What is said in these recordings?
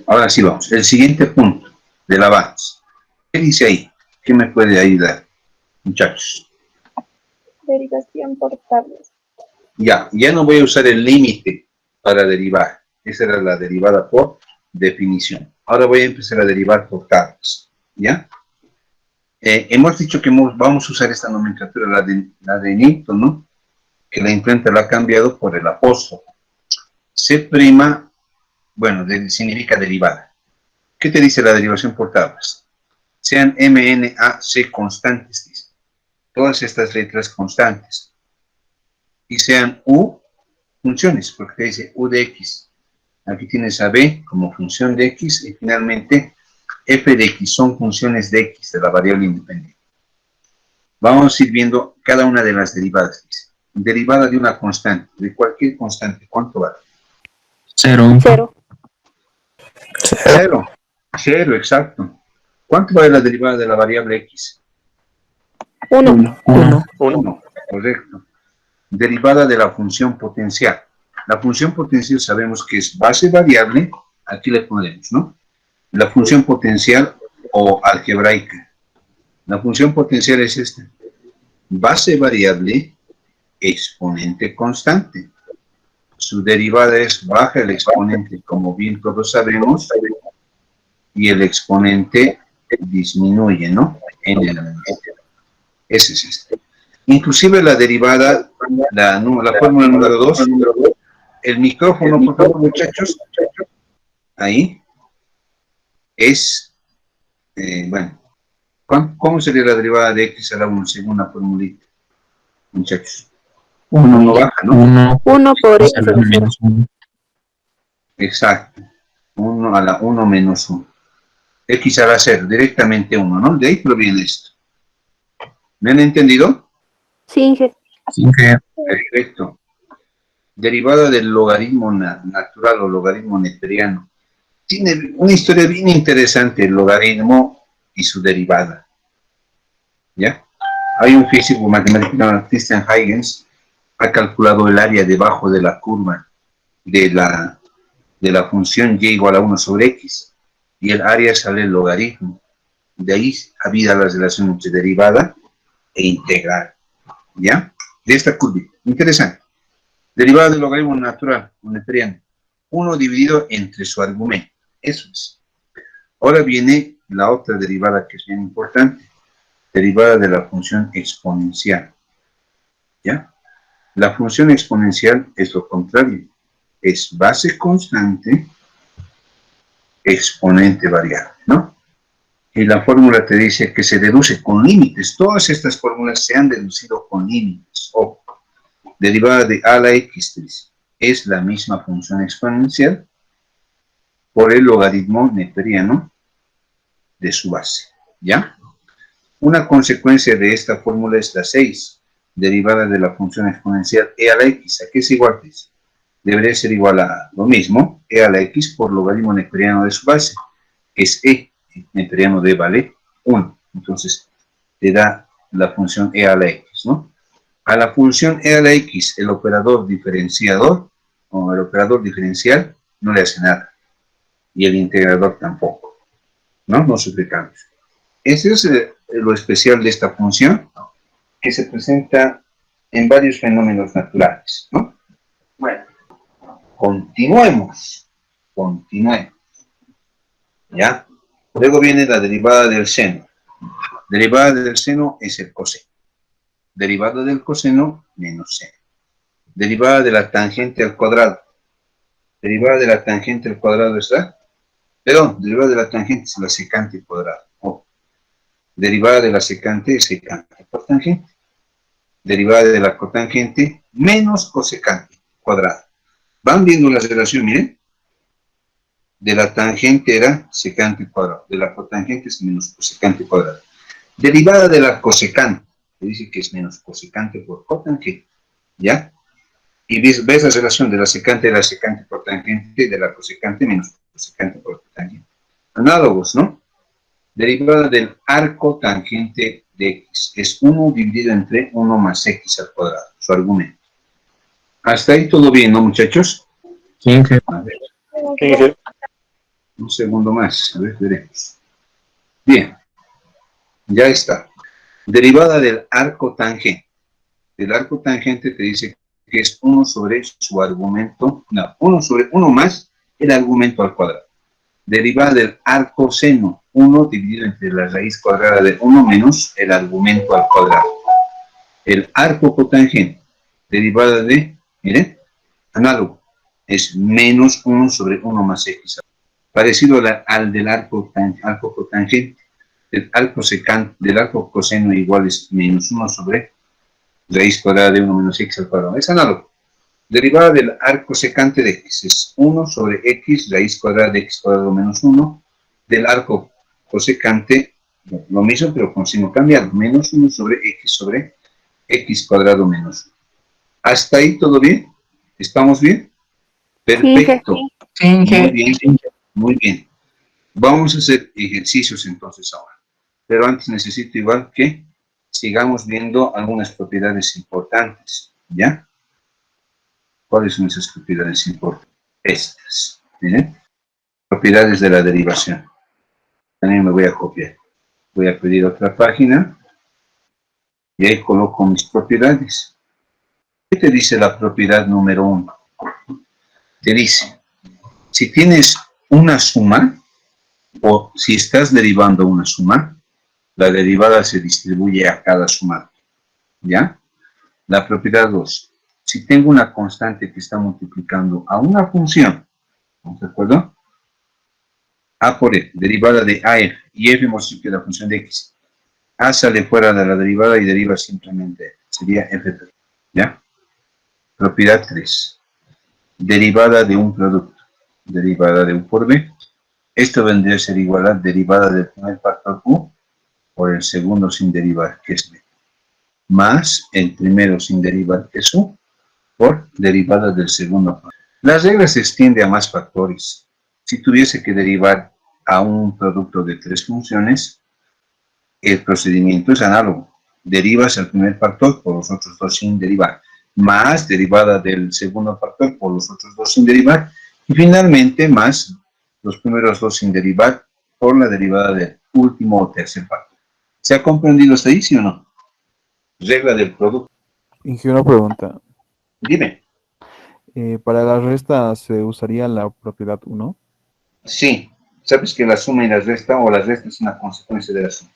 Ahora sí vamos. El siguiente punto del avance. ¿Qué dice ahí? ¿Qué me puede ayudar, muchachos? Derivación por tablas. Ya no voy a usar el límite para derivar. Esa era la derivada por definición. Ahora voy a empezar a derivar por tablas. ¿Ya? Hemos dicho que vamos a usar esta nomenclatura, la de Newton, ¿no? Que la imprenta la ha cambiado por el apóstrofo. C', bueno, significa derivada. ¿Qué te dice la derivación por tablas? Sean M, N, A, C constantes, dice. Todas estas letras constantes. Y sean U funciones, porque te dice U de X. Aquí tienes a B como función de X y finalmente F de X son funciones de X, de la variable independiente. Vamos a ir viendo cada una de las derivadas. Dice. Derivada de una constante, de cualquier constante, ¿cuánto vale? 0. 0. 0. 0, exacto. ¿Cuánto vale la derivada de la variable X? 1. 1, correcto. Derivada de la función potencial. La función potencial sabemos que es base variable, aquí le ponemos, ¿no? La función potencial o algebraica. La función potencial es esta. Base variable, exponente constante. Su derivada es baja el exponente, como bien todos sabemos, y el exponente disminuye, ¿no? En el ese es este. Inclusive la derivada, la fórmula número 2, el micrófono, por favor, muchachos, ahí, es, bueno, ¿cómo sería la derivada de x a la 1 según la formulita, muchachos? 1 no baja, ¿no? 1 por x. Menos 1. Exacto, 1 a la 1 menos 1. X a la 0, directamente 1, ¿no? De ahí proviene esto. ¿Me han entendido? Sí, Inge. Perfecto. Derivada del logaritmo natural o logaritmo neperiano. Tiene una historia bien interesante el logaritmo y su derivada. ¿Ya? Hay un físico matemático llamado Christian Huygens, ha calculado el área debajo de la curva de la función y igual a 1 sobre x, y el área sale el logaritmo. De ahí habida la relación entre derivada e integral. ¿Ya? De esta curva. Interesante. Derivada del logaritmo natural, o neperiano. 1 dividido entre su argumento. Eso es. Ahora viene la otra derivada que es bien importante. Derivada de la función exponencial. ¿Ya? La función exponencial es lo contrario. Es base constante, exponente variable, ¿no? Y la fórmula te dice que se deduce con límites. Todas estas fórmulas se han deducido con límites. Ojo. Derivada de a la x es la misma función exponencial por el logaritmo neperiano de su base, ¿ya? Una consecuencia de esta fórmula es la 6, derivada de la función exponencial e a la x. ¿A qué es igual? Debería ser igual a lo mismo, e a la x por logaritmo neperiano de su base, que es e, neperiano de vale 1. Entonces, te da la función e a la x, ¿no? A la función e a la x, el operador diferenciador, o el operador diferencial, no le hace nada. Y el integrador tampoco, ¿no? No sufre cambios. Ese es lo especial de esta función, que se presenta en varios fenómenos naturales, ¿no? Bueno, continuemos. ¿Ya? Luego viene la derivada del seno. Derivada del seno es el coseno. Derivada del coseno, menos seno. Derivada de la tangente al cuadrado. Derivada de la tangente al cuadrado es la... Perdón, derivada de la tangente es la secante al cuadrado. Oh. Derivada de la secante es secante por tangente. Derivada de la cotangente menos cosecante cuadrado. ¿Van viendo la relación? Miren. De la tangente era secante cuadrado. De la cotangente es menos cosecante cuadrado. Derivada de la cosecante. Se dice que es menos cosecante por cotangente. ¿Ya? Y ves la relación de la secante por tangente y de la cosecante menos cosecante por tangente. Análogos, ¿no? Derivada del arco tangente de x. Es 1 dividido entre 1 más x al cuadrado. Su argumento. Hasta ahí todo bien, ¿no, muchachos? Sí, A ver. Un segundo más, a ver, veremos. Bien, ya está. Derivada del arco tangente. El arco tangente te dice que es 1 sobre su argumento, no, 1 sobre 1 más el argumento al cuadrado. Derivada del arco seno, 1 dividido entre la raíz cuadrada de 1 menos el argumento al cuadrado. El arco cotangente, derivada de, miren, análogo, es menos 1 sobre 1 más x. Parecido al del arco cotangente, el arco secante del arco coseno igual es menos 1 sobre raíz cuadrada de 1 menos x al cuadrado. Es análogo. Derivada del arco secante de x es 1 sobre x raíz cuadrada de x cuadrado menos 1. Del arco cosecante, lo mismo pero con signo cambiado, menos 1 sobre x cuadrado menos 1. ¿Hasta ahí todo bien? ¿Estamos bien? Perfecto. Muy bien, muy bien. Vamos a hacer ejercicios entonces ahora. Pero antes necesito igual que sigamos viendo algunas propiedades importantes, ¿ya? ¿Cuáles son esas propiedades importantes? Estas, ¿miren? Propiedades de la derivación. También me voy a copiar. Voy a pedir otra página y ahí coloco mis propiedades. ¿Qué te dice la propiedad número 1? Te dice, si tienes una suma, o si estás derivando una suma, la derivada se distribuye a cada sumado, ¿ya? La propiedad 2, si tengo una constante que está multiplicando a una función, ¿estamos de acuerdo? A por E, derivada de AF, y F multiplica la función de X. A sale fuera de la derivada y deriva simplemente F, sería F, ¿ya? Propiedad 3, derivada de un producto, derivada de U por B. Esto vendría a ser igual a derivada del primer factor U por el segundo sin derivar, que es B, más el primero sin derivar, que es U, por derivada del segundo factor. Las reglas se extienden a más factores. Si tuviese que derivar a un producto de 3 funciones, el procedimiento es análogo. Derivas el primer factor por los otros 2 sin derivar, más derivada del segundo factor por los otros 2 sin derivar, y finalmente más los primeros 2 sin derivar por la derivada del último o tercer factor. ¿Se ha comprendido hasta ahí, sí o no? Regla del producto. Inge, una pregunta. Dime. Para la resta se usaría la propiedad 1. Sí. Sabes que la suma y la resta, o la resta es una consecuencia de la suma.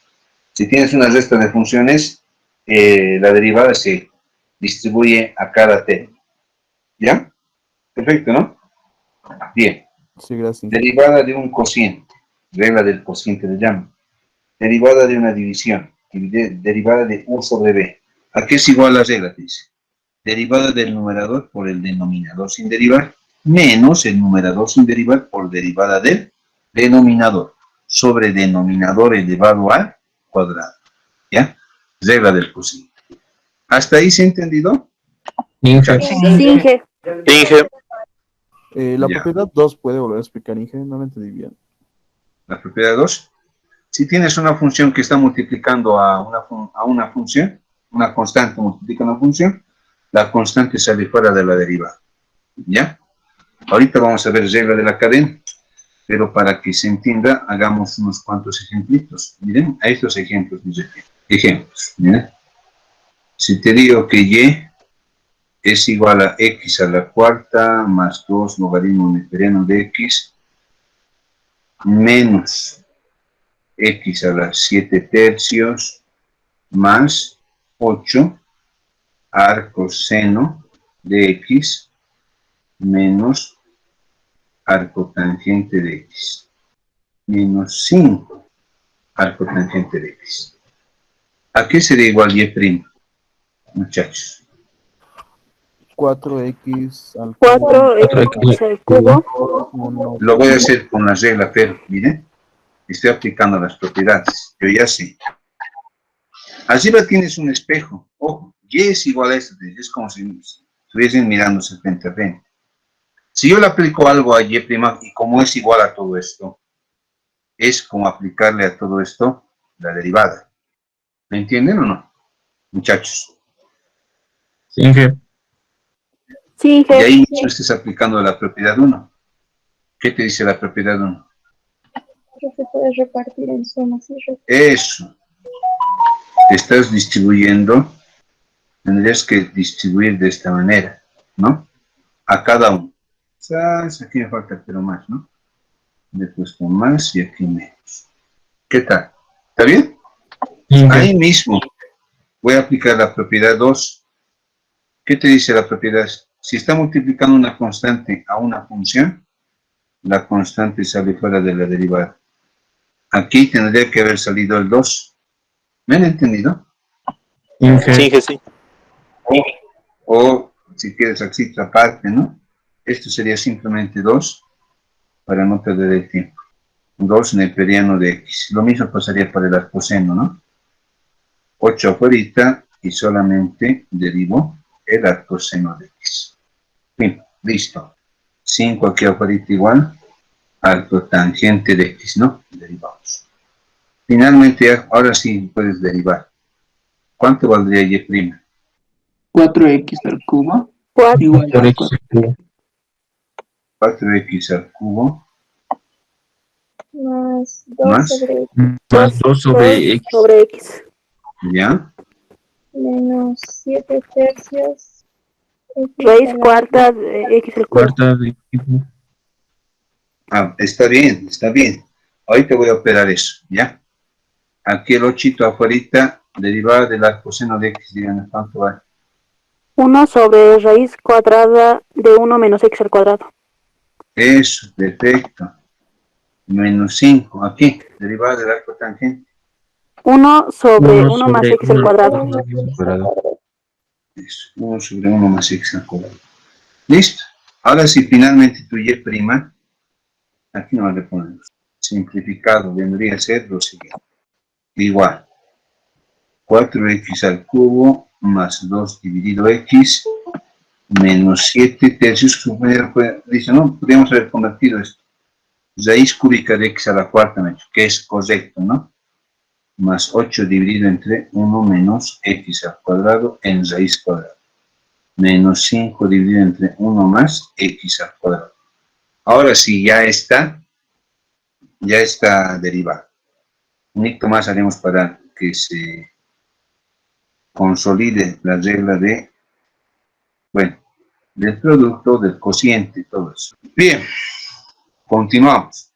Si tienes una resta de funciones, la derivada se distribuye a cada término. ¿Ya? Perfecto, ¿no? Bien. Sí, gracias. Derivada de un cociente. Regla del cociente de Llama. Derivada de una división. Derivada de U sobre B. ¿A qué es igual la regla? Te dice. Derivada del numerador por el denominador sin derivar, menos el numerador sin derivar por derivada del denominador, sobre denominador elevado al cuadrado. ¿Ya? Regla del cociente. ¿Hasta ahí se ha entendido? Inge. Sí, Inge. Inge, La Ya. propiedad 2 puede volver a explicar, Inge, no lo entendí bien. La propiedad 2. Si tienes una función que está multiplicando a una función, una constante multiplica una función, la constante sale fuera de la derivada. ¿Ya? Ahorita vamos a ver regla de la cadena, pero para que se entienda, hagamos unos cuantos ejemplitos. Miren, a estos ejemplos, mis ejemplos. Miren. Si te digo que Y es igual a X a la cuarta más 2 logaritmo neperiano de X menos X a las 7 tercios más 8 arco seno de X menos arco tangente de X menos 5 arco tangente de X. ¿A qué sería igual Y', muchachos? 4x al cubo. 4x al cubo. Uno. Lo voy a hacer con la regla, pero miren, estoy aplicando las propiedades. Yo ya sé. Arriba tienes un espejo. Ojo, Y es igual a esto. Es como si estuviesen mirándose frente a frente. Si yo le aplico algo a Y', y como es igual a todo esto, es como aplicarle a todo esto la derivada. ¿Me entienden o no, muchachos? Inge. Sí, Y Inge. ahí mismo estás aplicando la propiedad 1. ¿Qué te dice la propiedad 1? otro se puede repartir en sumas y restas. Eso. Estás distribuyendo, tendrías que distribuir de esta manera, ¿no? A cada uno. ¿Sabes? Aquí me falta pero más, ¿no? Le he puesto más y aquí menos. ¿Qué tal? ¿Está bien? Ahí mismo voy a aplicar la propiedad 2. ¿Qué te dice la propiedad? Si está multiplicando una constante a una función, la constante sale fuera de la derivada. Aquí tendría que haber salido el 2. ¿Me han entendido? Sí, sí. O si quieres así otra parte, ¿no? Esto sería simplemente 2 para no perder el tiempo. 2 neperiano de x. Lo mismo pasaría para el arcoseno, ¿no? 8 afuera y solamente derivo el arcoseno de x. Bien, listo. 5 aquí afuera igual al cotangente de x, ¿no? Derivamos. Finalmente, ahora sí puedes derivar. ¿Cuánto valdría y'? 4x al cubo 4 igual por a X al cubo. 4x al cubo más 2 más, sobre Más 2 sobre X. sobre x ¿ya? menos 7 tercios raíz cuarta de x al cubo. Cuarta de X. Ah, está bien, está bien. Ahorita voy a operar eso, ¿ya? Aquí el 8 afuera, derivada del arcoseno de x, díganme cuánto vale. 1 sobre raíz cuadrada de 1 menos x al cuadrado. Eso, perfecto. Menos 5, aquí, derivada del arco tangente. 1 sobre 1 1 más sobre x al 1 cuadrado. más X al cuadrado. Eso, 1 sobre 1 más x al cuadrado. Listo. Ahora sí, finalmente tu y', aquí no le ponemos. Simplificado vendría a ser lo siguiente. Igual. 4x al cubo más 2 dividido x menos 7 tercios. Dice, no, podríamos haber convertido esto. Raíz cúbica de x a la cuarta, que es correcto, ¿no? Más 8 dividido entre 1 menos x al cuadrado en raíz cuadrada. Menos 5 dividido entre 1 más x al cuadrado. Ahora sí, ya está derivado. Un hito más haremos para que se consolide la regla de, bueno, del producto, del cociente y todo eso. Bien, continuamos.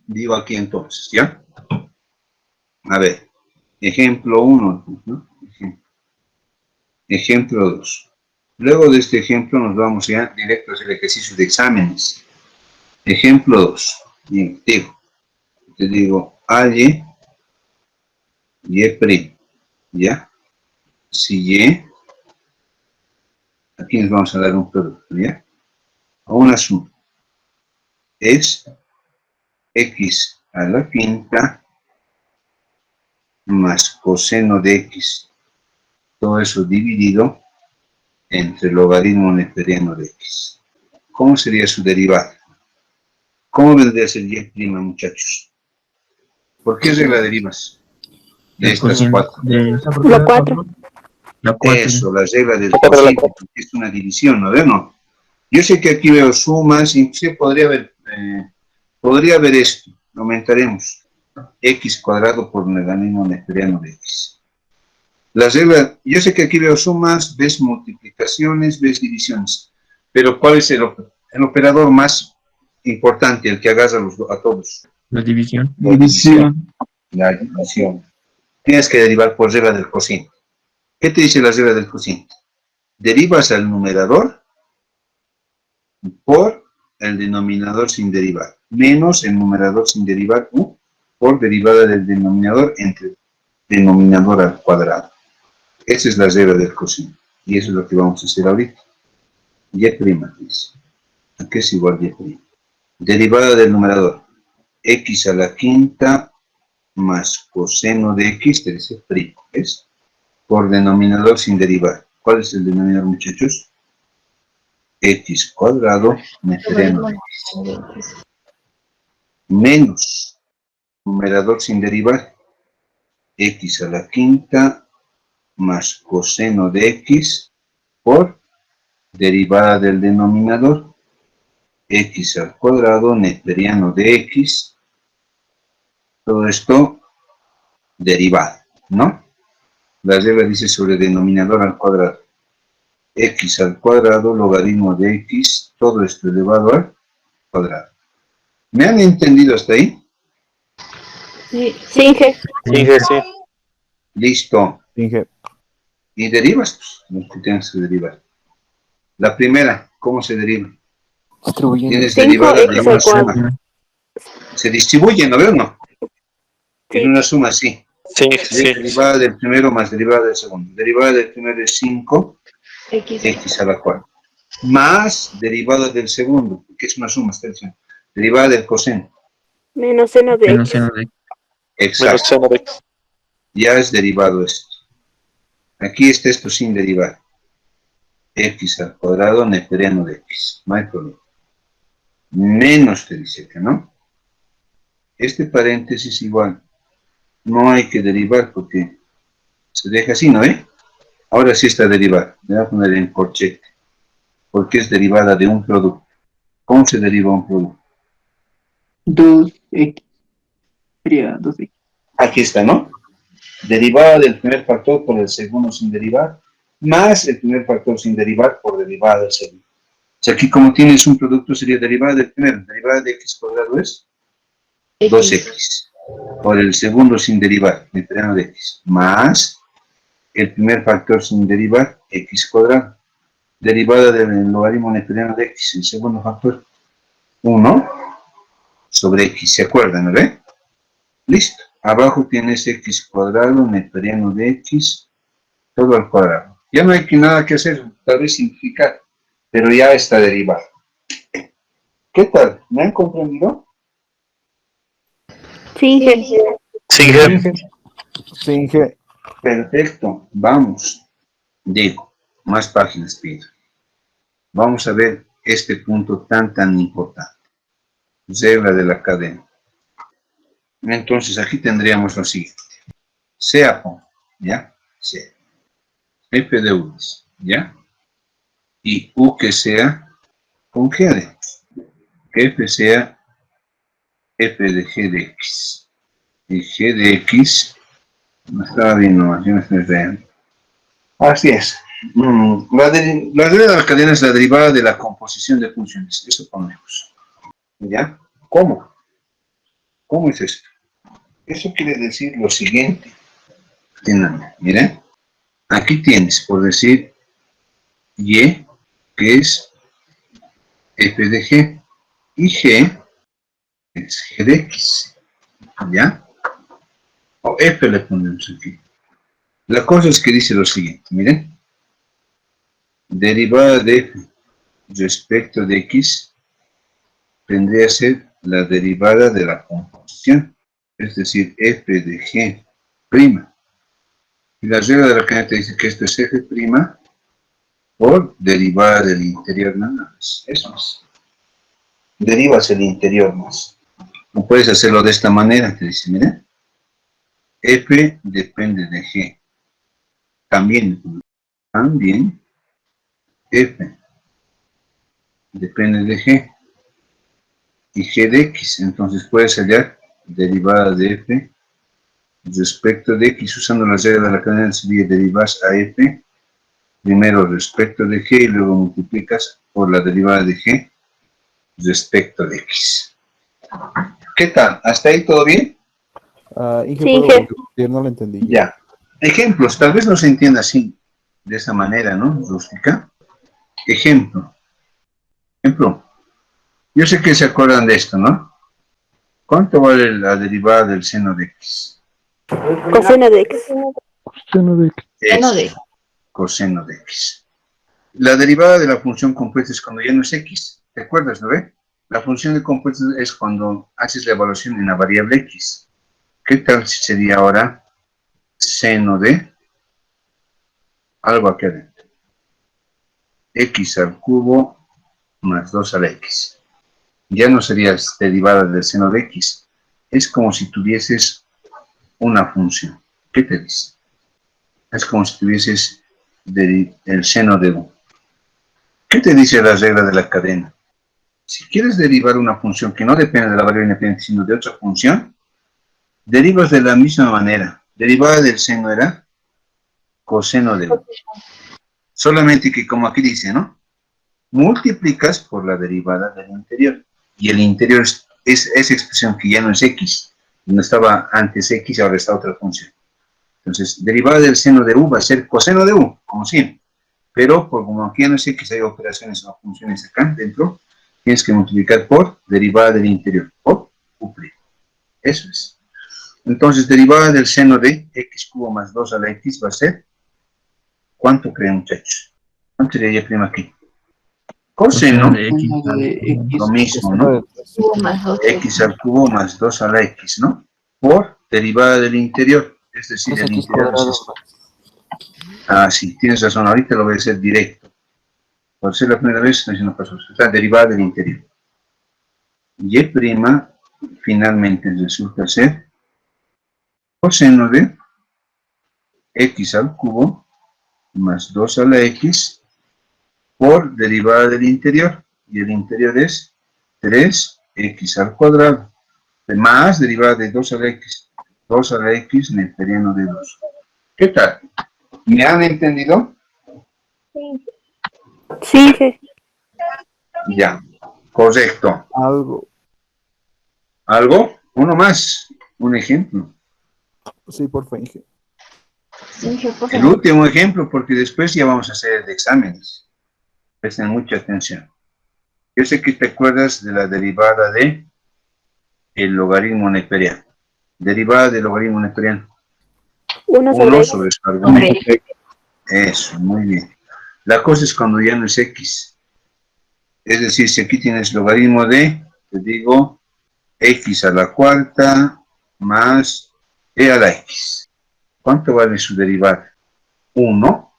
Digo aquí entonces, ¿ya? A ver, ejemplo 1, ¿no? Ejemplo 2. Luego de este ejemplo nos vamos ya directo al ejercicio de exámenes. Ejemplo 2. Bien, te digo A, Y, Y', ¿ya? Si Y, aquí nos vamos a dar un producto, ¿ya? A una suma. Es x a la quinta más coseno de x. Todo eso dividido entre logaritmo neperiano de x. ¿Cómo sería su derivada? ¿Cómo vendría a ser y', muchachos? ¿Por qué regla derivas? De estas 4. La 4. La 4. Eso, la regla del cociente, porque es una división, ¿no ven? No. Yo sé que aquí veo sumas, inclusive podría haber esto, aumentaremos x cuadrado por logaritmo neperiano de x. La regla, yo sé que aquí veo sumas, ves multiplicaciones, ves divisiones, pero ¿cuál es el operador más importante, el que agarra a todos? La división. La división. Tienes que derivar por regla del cociente. ¿Qué te dice la regla del cociente? Derivas al numerador por el denominador sin derivar, menos el numerador sin derivar u por derivada del denominador entre denominador al cuadrado. Esa es la regla del cociente. Y eso es lo que vamos a hacer ahorita. Y', dice. Aquí es igual a y'. Derivada del numerador. X a la quinta más coseno de x, te dice primo, ¿ves? Por denominador sin derivar. ¿Cuál es el denominador, muchachos? X cuadrado neperiano de x. Menos numerador sin derivar. X a la quinta más coseno de x por derivada del denominador, x al cuadrado neperiano de x Todo esto derivado, ¿no? La regla dice sobre denominador al cuadrado. X al cuadrado, logaritmo de X, todo esto elevado al cuadrado. ¿Me han entendido hasta ahí? Sí, Inge. Inge, sí. Listo. Inge. Y derivas, pues, lo que tienes que derivar. La primera, ¿cómo se deriva? Distribuyendo. Tienes 5 derivada de X una al cuadrado. suma. Se distribuye, ¿no veo o no? Sí. Es una suma así. Sí, sí. Derivada del primero más derivada del segundo. Derivada del primero es 5, X. X a la cuarta. Más derivada del segundo, que es una suma, está diciendo. Derivada del coseno. Menos seno de Menos X. seno de Exacto. Menos seno de X. Ya es derivado esto. Aquí está esto sin derivar. X al cuadrado neperiano de X. No hay problema. Menos te dice que no. Este paréntesis igual. No hay que derivar porque se deja así, ¿no ve? Ahora sí está derivada. Le voy a poner en corchete. Porque es derivada de un producto. ¿Cómo se deriva un producto? 2x. Sería 2x. Aquí está, ¿no? Derivada del primer factor por el segundo sin derivar, más el primer factor sin derivar por derivada del segundo. O sea, aquí como tienes un producto sería derivada del primero. Derivada de x cuadrado es 2x. Por el segundo sin derivar, neperiano de x. Más el primer factor sin derivar, x cuadrado. Derivada del logaritmo neperiano de x, el segundo factor, 1 sobre x. ¿Se acuerdan, no ve? Listo. Abajo tienes x cuadrado, neperiano de x, todo al cuadrado. Ya no hay nada que hacer, tal vez simplificar, pero ya está derivado. ¿Qué tal? ¿Me han comprendido? Sí, Inge. Sí, Inge. Sí, Inge. Perfecto. Vamos. Digo, más páginas pido. Vamos a ver este punto tan importante. Regla de la cadena. Entonces aquí tendríamos lo siguiente. Sea, ¿ya? Sea. F de U, ¿ya? Y U que sea con G de que F sea F de G de X. Y G de X, no estaba bien nomás, yo me estoy riendo. Así es. La regla de la cadena es la derivada de la composición de funciones. Eso ponemos. ¿Ya? ¿Cómo? ¿Cómo es esto? Eso quiere decir lo siguiente. Miren. Aquí tienes, por decir, Y, que es F de G. Y G es G de X. ¿Ya? O F le ponemos aquí. La cosa es que dice lo siguiente, miren. Derivada de F respecto de X tendría a ser la derivada de la composición, es decir, F de G prima. Y la regla de la cadena te dice que esto es F prima por derivada del interior nada más. Eso es. Derivas el interior más. No puedes hacerlo de esta manera, te dice, miren. F depende de G. También F depende de G y G de X, entonces puedes hallar derivada de F respecto de X usando la regla de la cadena sería derivas a F primero respecto de G y luego multiplicas por la derivada de G respecto de X. ¿Qué tal? ¿Hasta ahí todo bien? Inge, Sí, ¿puedo Inge. repetir? No lo entendí. Ya. Ejemplos, tal vez no se entienda así, de esa manera, ¿no? Rústica. Ejemplo. Yo sé que se acuerdan de esto, ¿no? ¿Cuánto vale la derivada del seno de X? Coseno de X. Seno de X. Seno de X. Coseno de X. La derivada de la función compuesta es cuando ya no es X. ¿Te acuerdas, no ve? La función de compuesta es cuando haces la evaluación en la variable X. ¿Qué tal si sería ahora seno de algo aquí adentro? X al cubo más 2 a la X. Ya no sería derivada del seno de X. Es como si tuvieses una función. ¿Qué te dice? Es como si tuvieses el seno de U. ¿Qué te dice la regla de la cadena? Si quieres derivar una función que no depende de la variable independiente, sino de otra función, Derivas de la misma manera. Derivada del seno era coseno de U. Solamente que como aquí dice, ¿no? Multiplicas por la derivada del interior. Y el interior es esa expresión que ya no es X. No estaba antes X, ahora está otra función. Entonces, derivada del seno de U va a ser coseno de U, como siempre. Pero como aquí ya no es X, hay operaciones o funciones acá dentro, tienes que multiplicar por derivada del interior, por U'. Eso es. Entonces, derivada del seno de X cubo más 2 a la X va a ser, ¿cuánto creen, muchachos? ¿Cuánto sería Y' aquí? Coseno, De X. Seno de X. lo mismo, Coseno ¿no? de 3. Más 2. X al cubo más 2 a la X, ¿no? Por derivada del interior, es decir, el 2x interior es cuadrado. esto. Ah, sí, tienes razón, ahorita lo voy a hacer directo. Por ser la primera vez, no pasó. Está derivada del interior. Y' finalmente resulta ser coseno de X al cubo más 2 a la X por derivada del interior. Y el interior es 3x al cuadrado. Más derivada de 2 a la X. 2 a la X neperiano de 2. ¿Qué tal? ¿Me han entendido? Sí, sí. Ya. Correcto. Algo. ¿Algo? Uno más. Un ejemplo. Sí, por favor, Inge. El último ejemplo, porque después ya vamos a hacer el de exámenes. Presten mucha atención. Yo sé que te acuerdas de la derivada de el logaritmo neperiano. Derivada del logaritmo neperiano. 1 1 sobre sobre su argumento. Eso, muy bien. La cosa es cuando ya no es X. Es decir, si aquí tienes logaritmo de, te digo, X a la cuarta más E a la X. ¿Cuánto vale su derivada? 1.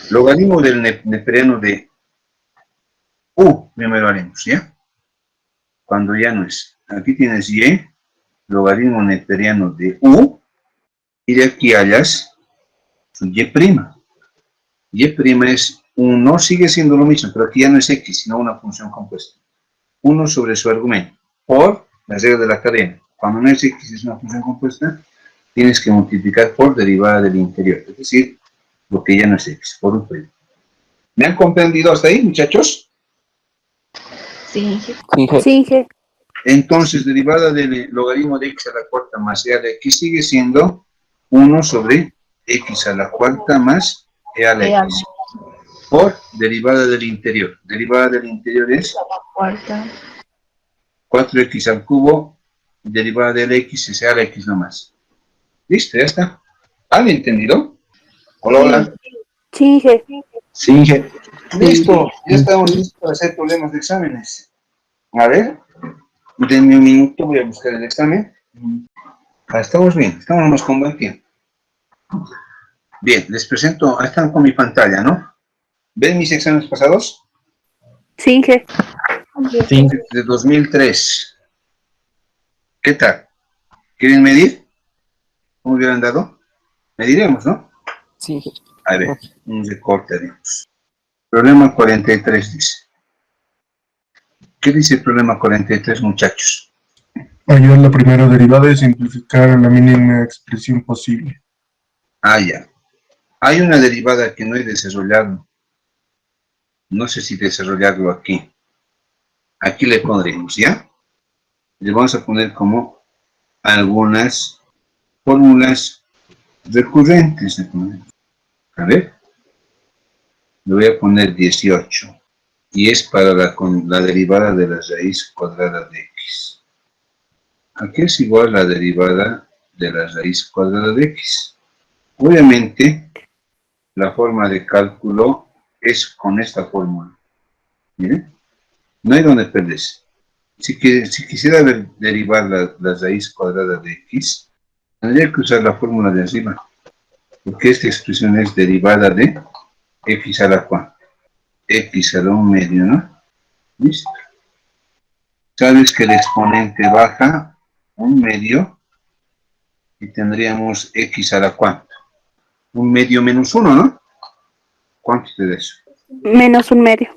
Logaritmo del neperiano de U, primero haremos, ¿ya? Cuando ya no es. Aquí tienes Y, logaritmo neperiano de U, y de aquí hallas Y'. Y' es 1, sigue siendo lo mismo, pero aquí ya no es X, sino una función compuesta. 1 sobre su argumento, por la regla de la cadena. Cuando no es X, es una función compuesta, tienes que multiplicar por derivada del interior, es decir, lo que ya no es X, por U'. ¿Me han comprendido hasta ahí, muchachos? Sí. Sí, Inge. Sí, Inge. Entonces, derivada del logaritmo de X a la cuarta más E a la X sigue siendo 1 sobre X a la cuarta más E a la X. Por derivada del interior. Derivada del interior es Cuarta. 4x al cubo, derivada del X es E a la X nomás. Listo, ya está. ¿Han entendido? Hola, hola. Sí, Inge. Sí, Inge. Listo, ya estamos listos para hacer problemas de exámenes. A ver, denme un minuto, voy a buscar el examen. Ah, estamos bien, estamos con buen tiempo. Bien, les presento, están con mi pantalla, ¿no? ¿Ven mis exámenes pasados? Sí, Inge. Sí. De 2003. ¿Qué tal? ¿Quieren medir? ¿Cómo hubieran dado? Mediremos, ¿no? Sí, Inge. A ver, un recorte haremos. Problema 43 dice. ¿Qué dice el problema 43, muchachos? Hallar la primera derivada y simplificar a la mínima expresión posible. Ah, ya. Hay una derivada que no he desarrollado. No sé si desarrollarlo aquí. Aquí le pondremos, ¿ya? Le vamos a poner como algunas fórmulas recurrentes. A ver. Le voy a poner 18. Y es para la derivada de la raíz cuadrada de X. ¿A qué es igual la derivada de la raíz cuadrada de X? Obviamente, la forma de cálculo es con esta fórmula. Miren, no hay donde perderse. Si quisiera derivar la raíz cuadrada de X, tendría que usar la fórmula de arriba. Porque esta expresión es derivada de X a la cuarta. X a la 1/2, ¿no? ¿Listo? Sabes que el exponente baja 1/2 y tendríamos X a la cuarta. 1/2 menos 1, ¿no? ¿Cuánto te da eso? Menos 1/2.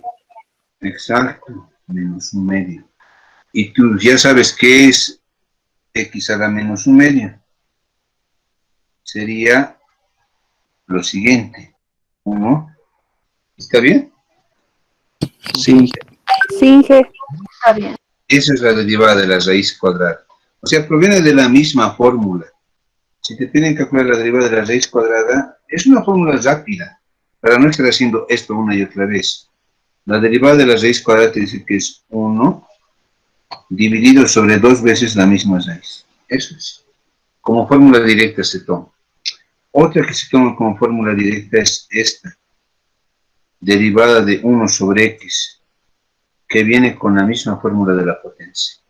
Exacto, menos 1/2. Y tú ya sabes qué es x a la menos un medio. Sería lo siguiente. 1. ¿Está bien? Sí. Sí, Inge. Está bien. Esa es la derivada de la raíz cuadrada. O sea, proviene de la misma fórmula. Si te piden calcular la derivada de la raíz cuadrada, es una fórmula rápida, para no estar haciendo esto una y otra vez. La derivada de la raíz cuadrada te dice que es 1 dividido sobre 2 veces la misma raíz. Eso es. Como fórmula directa se toma. Otra que se toma como fórmula directa es esta. Derivada de 1 sobre x, que viene con la misma fórmula de la potencia.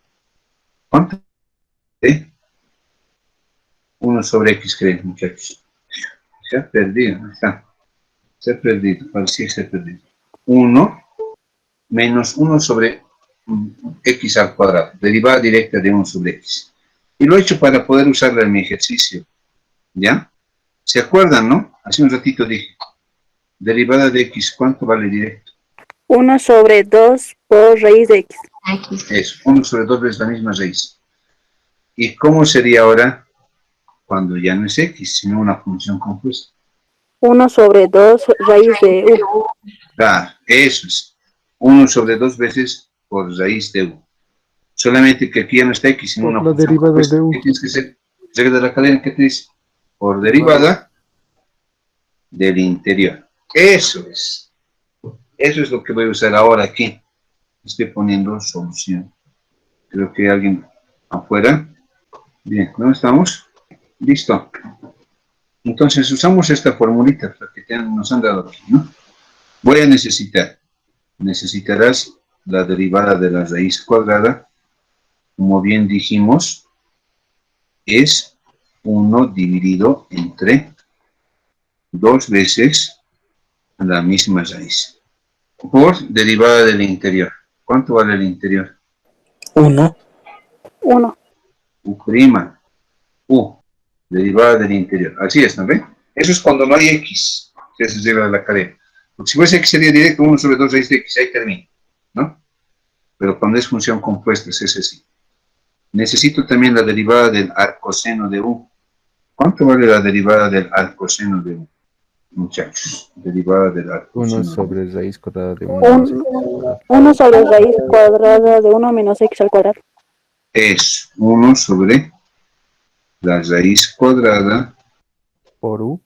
¿Cuánto? 1 sobre x, creen, muchachos. Se ha perdido, ¿no está? Se ha perdido, parecía que se ha perdido. 1 menos 1 sobre x al cuadrado, derivada directa de 1 sobre x. Y lo he hecho para poder usarla en mi ejercicio, ¿ya? ¿Se acuerdan, no? Hace un ratito dije, derivada de x, ¿cuánto vale directo? 1 sobre 2 por raíz de x. Eso, 1 sobre 2 veces la misma raíz. ¿Y cómo sería ahora cuando ya no es x, sino una función compuesta? 1 sobre 2 raíz de u. Claro, eso es. 1 sobre 2 veces por raíz de u. Solamente que aquí ya no está x, sino Por una la función derivada compuesta. de u. ¿Qué tienes que hacer? Regla de la cadena, ¿qué te dice? Por derivada del interior. Eso es. Eso es lo que voy a usar ahora aquí. Estoy poniendo solución. Creo que hay alguien afuera. Bien, ¿dónde estamos? Listo. Entonces usamos esta formulita que nos han dado aquí, ¿no? Voy a necesitarás la derivada de la raíz cuadrada, como bien dijimos, es 1 dividido entre 2 veces la misma raíz, por derivada del interior. ¿Cuánto vale el interior? 1. 1. U', U, derivada del interior. Así es, ¿no ve? Eso es cuando no hay x, que se lleva a la cadena. Porque si fuese x sería directo 1 sobre 2 raíz de x, ahí termina, ¿no? Pero cuando es función compuesta es ese sí. Necesito también la derivada del arcoseno de u. ¿Cuánto vale la derivada del arcoseno de u? Muchachos, derivada del 1 arcoseno. sobre raíz cuadrada de 1. 1 sobre raíz cuadrada de 1 menos x al cuadrado. Es 1 sobre la raíz cuadrada. Por u.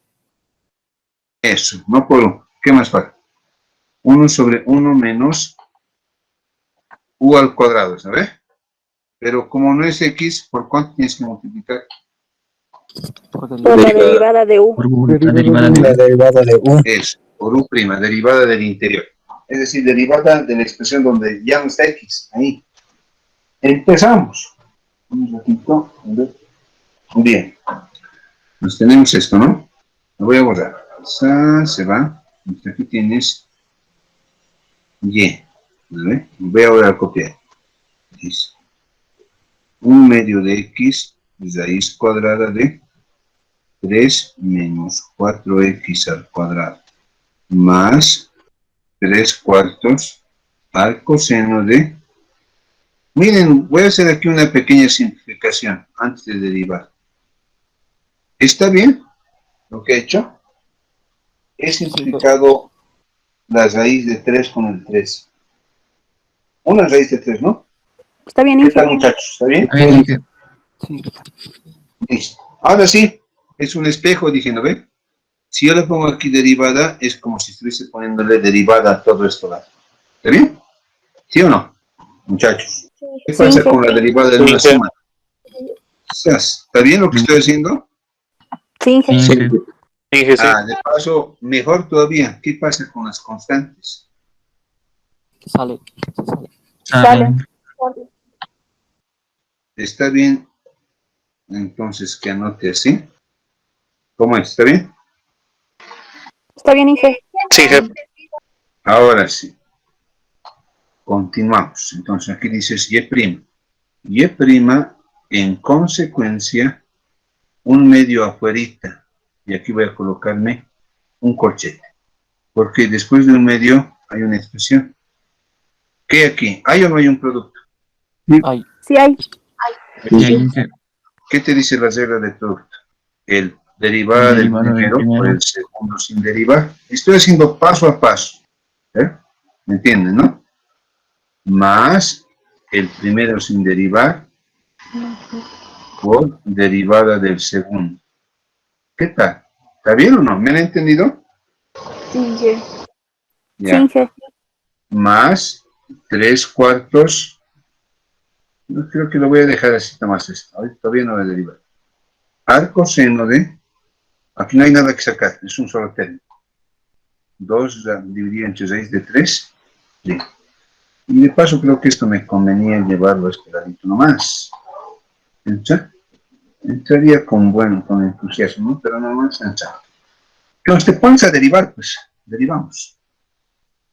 Eso, no por u. ¿Qué más falta? 1 sobre 1 menos u al cuadrado, ¿sabes? Pero como no es x, ¿por cuánto tienes que multiplicar? Por la derivada de u. Por la derivada La de derivada de 1. Es por u', derivada del interior. Es decir, derivada de la expresión donde ya no está x. Ahí. Empezamos. Un ratito. Bien. Nos tenemos esto, ¿no? Lo voy a borrar. Se va. Aquí tienes y. ¿Vale? Voy ahora a copiar. Es 1 medio de x raíz cuadrada de 3 menos 4x al cuadrado más 3 cuartos al coseno de... Miren, voy a hacer aquí una pequeña simplificación antes de derivar. ¿Está bien lo que he hecho? He simplificado la raíz de 3 con el 3. Una raíz de 3, ¿no? Está bien, ¿Qué Inge. tal, muchachos? ¿Está bien? A ver, Inge. Listo. Ahora sí, es un espejo, dije, ¿no ve? Si yo le pongo aquí derivada, es como si estuviese poniéndole derivada a todo esto. ¿Está bien? ¿Sí o no? Muchachos. ¿Qué Sí, pasa Inge. con la derivada de una Sí, suma? ¿Está bien lo que estoy haciendo? Sí, Inge. Sí, Inge, sí. Ah, de paso, mejor todavía. ¿Qué pasa con las constantes? Sale. Sale. ¿Está bien? Entonces, que anote así. ¿Cómo es? ¿Está bien? Está bien, Inge. Sí, Inge. Ahora sí. Continuamos. Entonces, aquí dices Y'. Y', en consecuencia, un medio afuerita. Y aquí voy a colocarme un corchete. Porque después de un medio hay una expresión. ¿Qué hay aquí? ¿Hay o no hay un producto? Sí hay. y ahí, Inge. ¿Qué te dice la regla de producto? El derivado del Derivado del primero por primero. el segundo sin derivar. Estoy haciendo paso a paso. ¿Me entienden, no? Más el primero sin derivar por derivada del segundo. ¿Qué tal? ¿Está bien o no? ¿Me han entendido? Sí, jefe. Ya. Sí, jefe. Más 3/4. No, creo que lo voy a dejar así nomás esto. Ahorita todavía no voy a derivar. Al coseno de... Aquí no hay nada que sacar, es un solo término. 2 dividido entre raíz de 3. Sí. Y de paso creo que esto me convenía llevarlo a este ladito nomás. Entraría con entusiasmo, ¿no? Pero nomás entra. Entonces te pones a derivar, pues, derivamos.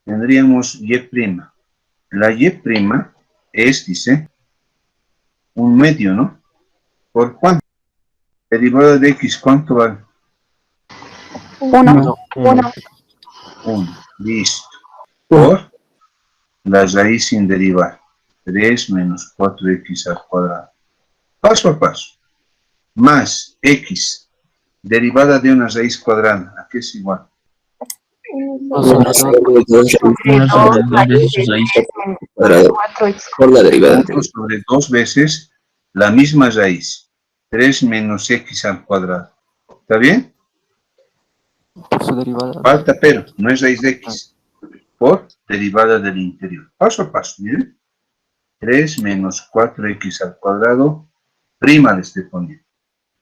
Tendríamos Y'. La Y' es, dice, un medio, ¿no? ¿Por cuánto? Derivada de X, ¿cuánto vale? 1. 1. 1. Listo. Por la raíz sin derivar. 3 menos 4X al cuadrado. Paso a paso. Más X, derivada de una raíz cuadrada. ¿A qué es igual? 1 sobre 2 1 sobre 2 veces su raíz. Cuadrado. Por la derivada. 1 sobre 2 veces la misma raíz. 3 menos X al cuadrado. ¿Está bien? por su derivada. Falta pero, no es raíz de X. Por derivada del interior. Paso a paso, miren. 3 menos 4X al cuadrado, prima le estoy poniendo.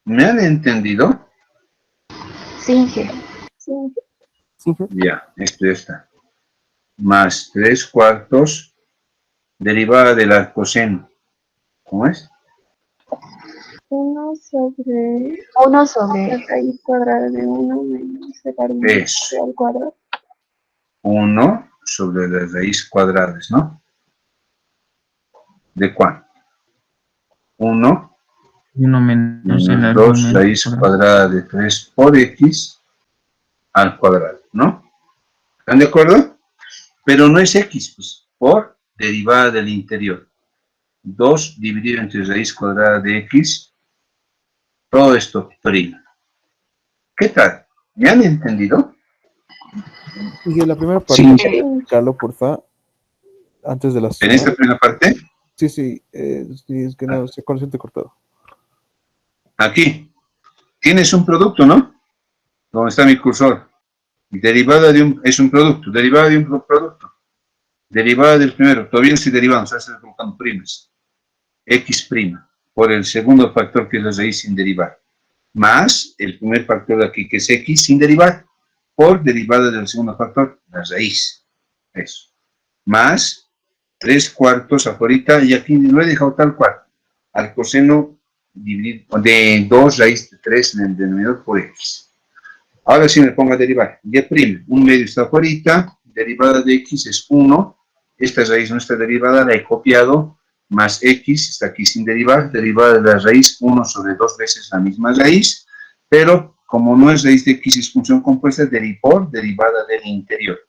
¿Me han entendido? Sí, jefe. Sí, jefe. Ya, esto ya está. Más 3/4, derivada del arcoseno. ¿Cómo es? 1 sobre la raíz cuadrada de 1 menos el Eso. al cuadrado. 1 sobre la raíz cuadrada, ¿no? ¿De cuánto? 1 1 menos el menos 2 argumento raíz cuadrado. cuadrada de 3 por X al cuadrado, ¿no? ¿Están de acuerdo? Pero no es X, pues, por derivada del interior. 2 dividido entre raíz cuadrada de X, todo esto prima. ¿Qué tal? ¿Me han entendido? Y la primera parte, Sí. ¿puedo explicarlo, porfa? Antes de la En suma. esta primera parte, Sí, sí, es que no se consciente cortado. aquí, tienes un producto, ¿no? ¿Dónde está mi cursor? Derivada de es un producto, derivada de un producto. Derivada del primero, todavía no estoy derivando, se está colocando primas. X', por el segundo factor que es la raíz sin derivar. Más el primer factor de aquí que es X sin derivar, por derivada del segundo factor, la raíz. Eso. Más 3/4 afuera, y aquí lo he dejado tal cual. Al coseno dividido de 2 raíz de 3 en el denominador por X. Ahora sí me pongo a derivar. Y', un medio está afuera, derivada de X es 1. Esta raíz no está derivada, la he copiado, más X está aquí sin derivar, derivada de la raíz 1 sobre 2 veces la misma raíz, pero como no es raíz de X, es función compuesta, por derivada del interior.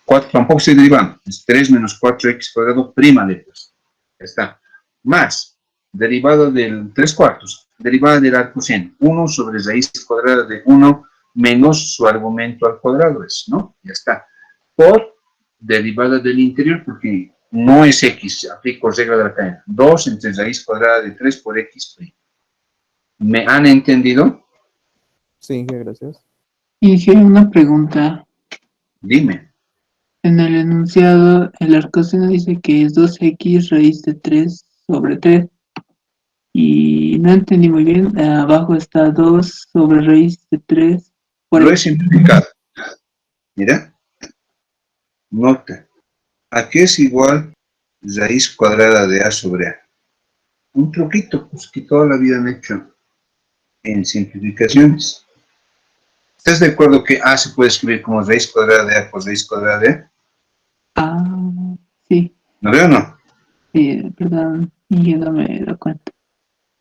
4, tampoco estoy derivando, es 3 menos 4X cuadrado, prima de pues. Ya está. Más, derivada del 3/4, derivada del arcoseno, 1 sobre raíz cuadrada de 1 menos su argumento al cuadrado, es, ¿no? Ya está. Por derivada del interior, porque no es X, aplico regla de la cadena. 2 entre raíz cuadrada de 3 por X'. ¿Me han entendido? Sí, gracias. Inge, una pregunta. Dime. En el enunciado, el arcoseno dice que es 2x raíz de 3 sobre 3. Y no entendí muy bien. Abajo está 2 sobre raíz de 3 por Lo he X. simplificado. Mira. Nota. Aquí es igual raíz cuadrada de A sobre A. Un truquito, pues, que toda la vida han hecho en simplificaciones. ¿Estás de acuerdo que A se puede escribir como raíz cuadrada de A por raíz cuadrada de A? Ah, sí, ¿No veo o no? sí, perdón, y yo no me he dado cuenta.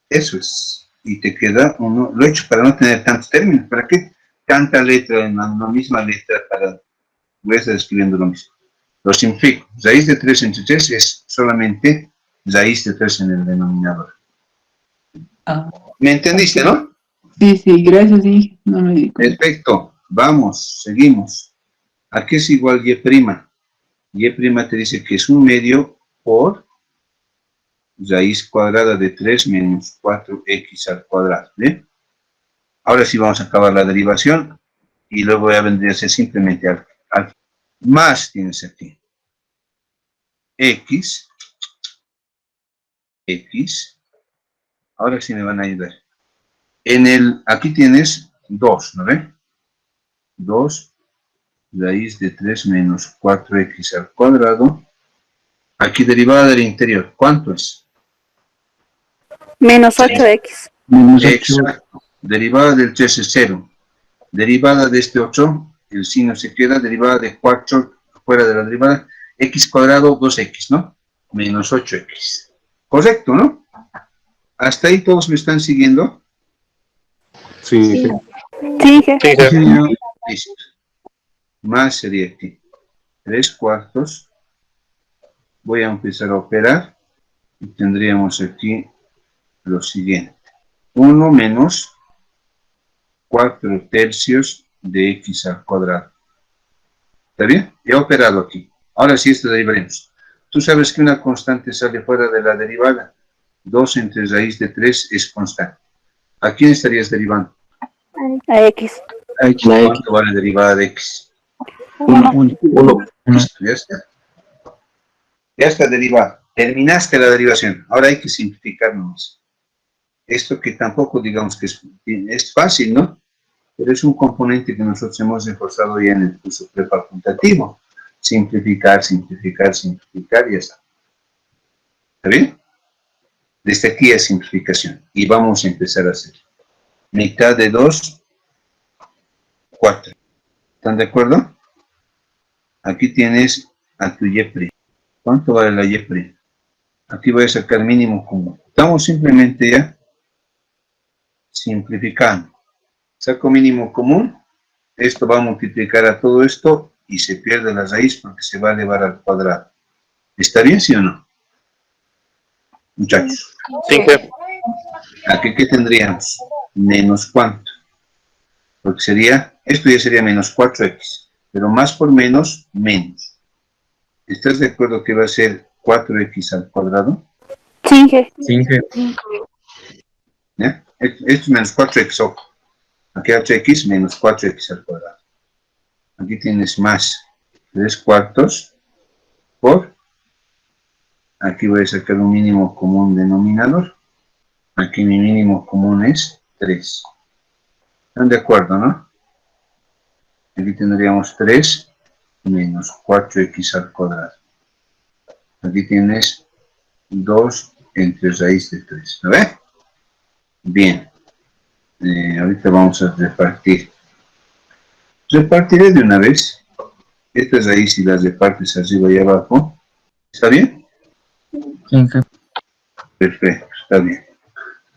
Eso es. Y te queda uno. Lo he hecho para no tener tantos términos. ¿Para qué tanta letra en la misma letra? Voy a estar escribiendo lo mismo. Lo simplifico. Raíz de 3 entre 3 es solamente raíz de 3 en el denominador. Ah, ¿Me entendiste, no? Sí, gracias, sí, no me di cuenta. Perfecto. Vamos, seguimos. ¿A qué es igual y'? Y' te dice que es un medio por raíz cuadrada de 3 menos 4x al cuadrado. ¿Bien? Ahora sí vamos a acabar la derivación y luego ya vendría a ser simplemente al más tienes aquí. X. Ahora sí me van a ayudar. Aquí tienes 2, ¿no ven? 2 raíz de 3 menos 4x al cuadrado. Aquí derivada del interior, ¿cuánto es? Menos 8x. Exacto. Derivada del 3 es 0. Derivada de este 8, el signo se queda. Derivada de 4, fuera de la derivada, x cuadrado, 2x, ¿no? Menos 8x. Correcto, ¿no? ¿Hasta ahí todos me están siguiendo? Sí. Sí, jefe. Listo. Más sería aquí 3/4. Voy a empezar a operar y tendríamos aquí lo siguiente. 1 menos 4/3 de x al cuadrado. ¿Está bien? He operado aquí. Ahora sí esto derivaremos. Tú sabes que una constante sale fuera de la derivada. 2 entre raíz de 3 es constante. ¿A quién estarías derivando? A x. ¿Cuánto vale derivada de x? 1. Listo, ya está. Ya está derivado. Terminaste la derivación. Ahora hay que simplificar nomás. Esto que tampoco digamos que es fácil, ¿no? Pero es un componente que nosotros hemos reforzado ya en el curso prefacultativo. Simplificar y ya está. ¿Está bien? Desde aquí es simplificación. Y vamos a empezar a hacer. Mitad de 2, 4. ¿Están de acuerdo? Aquí tienes a tu y'. ¿Cuánto vale la y'? Aquí voy a sacar mínimo común. Estamos simplemente ya simplificando. Saco mínimo común. Esto va a multiplicar a todo esto y se pierde la raíz porque se va a elevar al cuadrado. ¿Está bien, sí o no? Muchachos. Sí, jefe. Aquí, ¿qué tendríamos? Menos cuánto. Porque sería, esto ya sería menos 4x. Pero más por menos, menos. ¿Estás de acuerdo que va a ser 4x al cuadrado? Sí, jefe. Sí, jefe. ¿Ya? Esto es menos 4x, ojo. Aquí 8x menos 4x al cuadrado. Aquí tienes más 3/4 por. Aquí voy a sacar un mínimo común denominador. Aquí mi mínimo común es 3. ¿Están de acuerdo, no? Aquí tendríamos 3 menos 4x al cuadrado. Aquí tienes 2 entre raíz de 3. ¿Lo ves? Bien. Ahorita vamos a repartir. Repartiré de una vez. Esta raíz y las repartes arriba y abajo. ¿Está bien? Sí, jefe. Perfecto, está bien.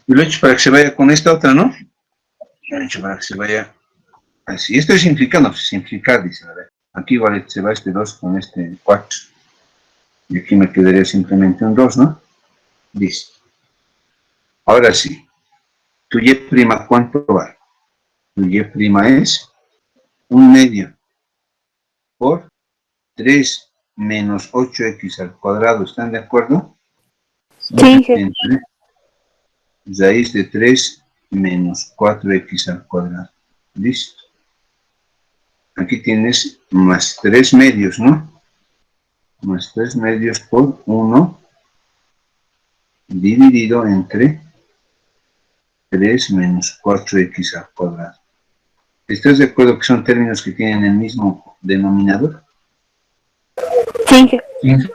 Y lo he hecho para que se vaya con esta otra, ¿no? Lo he hecho para que se vaya así. Estoy simplificando, simplificar, dice. A ver. Aquí igual se va este 2 con este 4. Y aquí me quedaría simplemente un 2, ¿no? Listo. Ahora sí. Tu y' ¿cuánto vale? Tu y' es 1/2 por 3 menos 8x al cuadrado. ¿Están de acuerdo? Sí, jefe. Entre raíz de 3 menos 4x al cuadrado. Listo. Aquí tienes más 3 medios, ¿no? Más 3 medios por 1 dividido entre 3 menos 4x al cuadrado. ¿Estás de acuerdo que son términos que tienen el mismo denominador? Sí, jefe. Sí, jefe.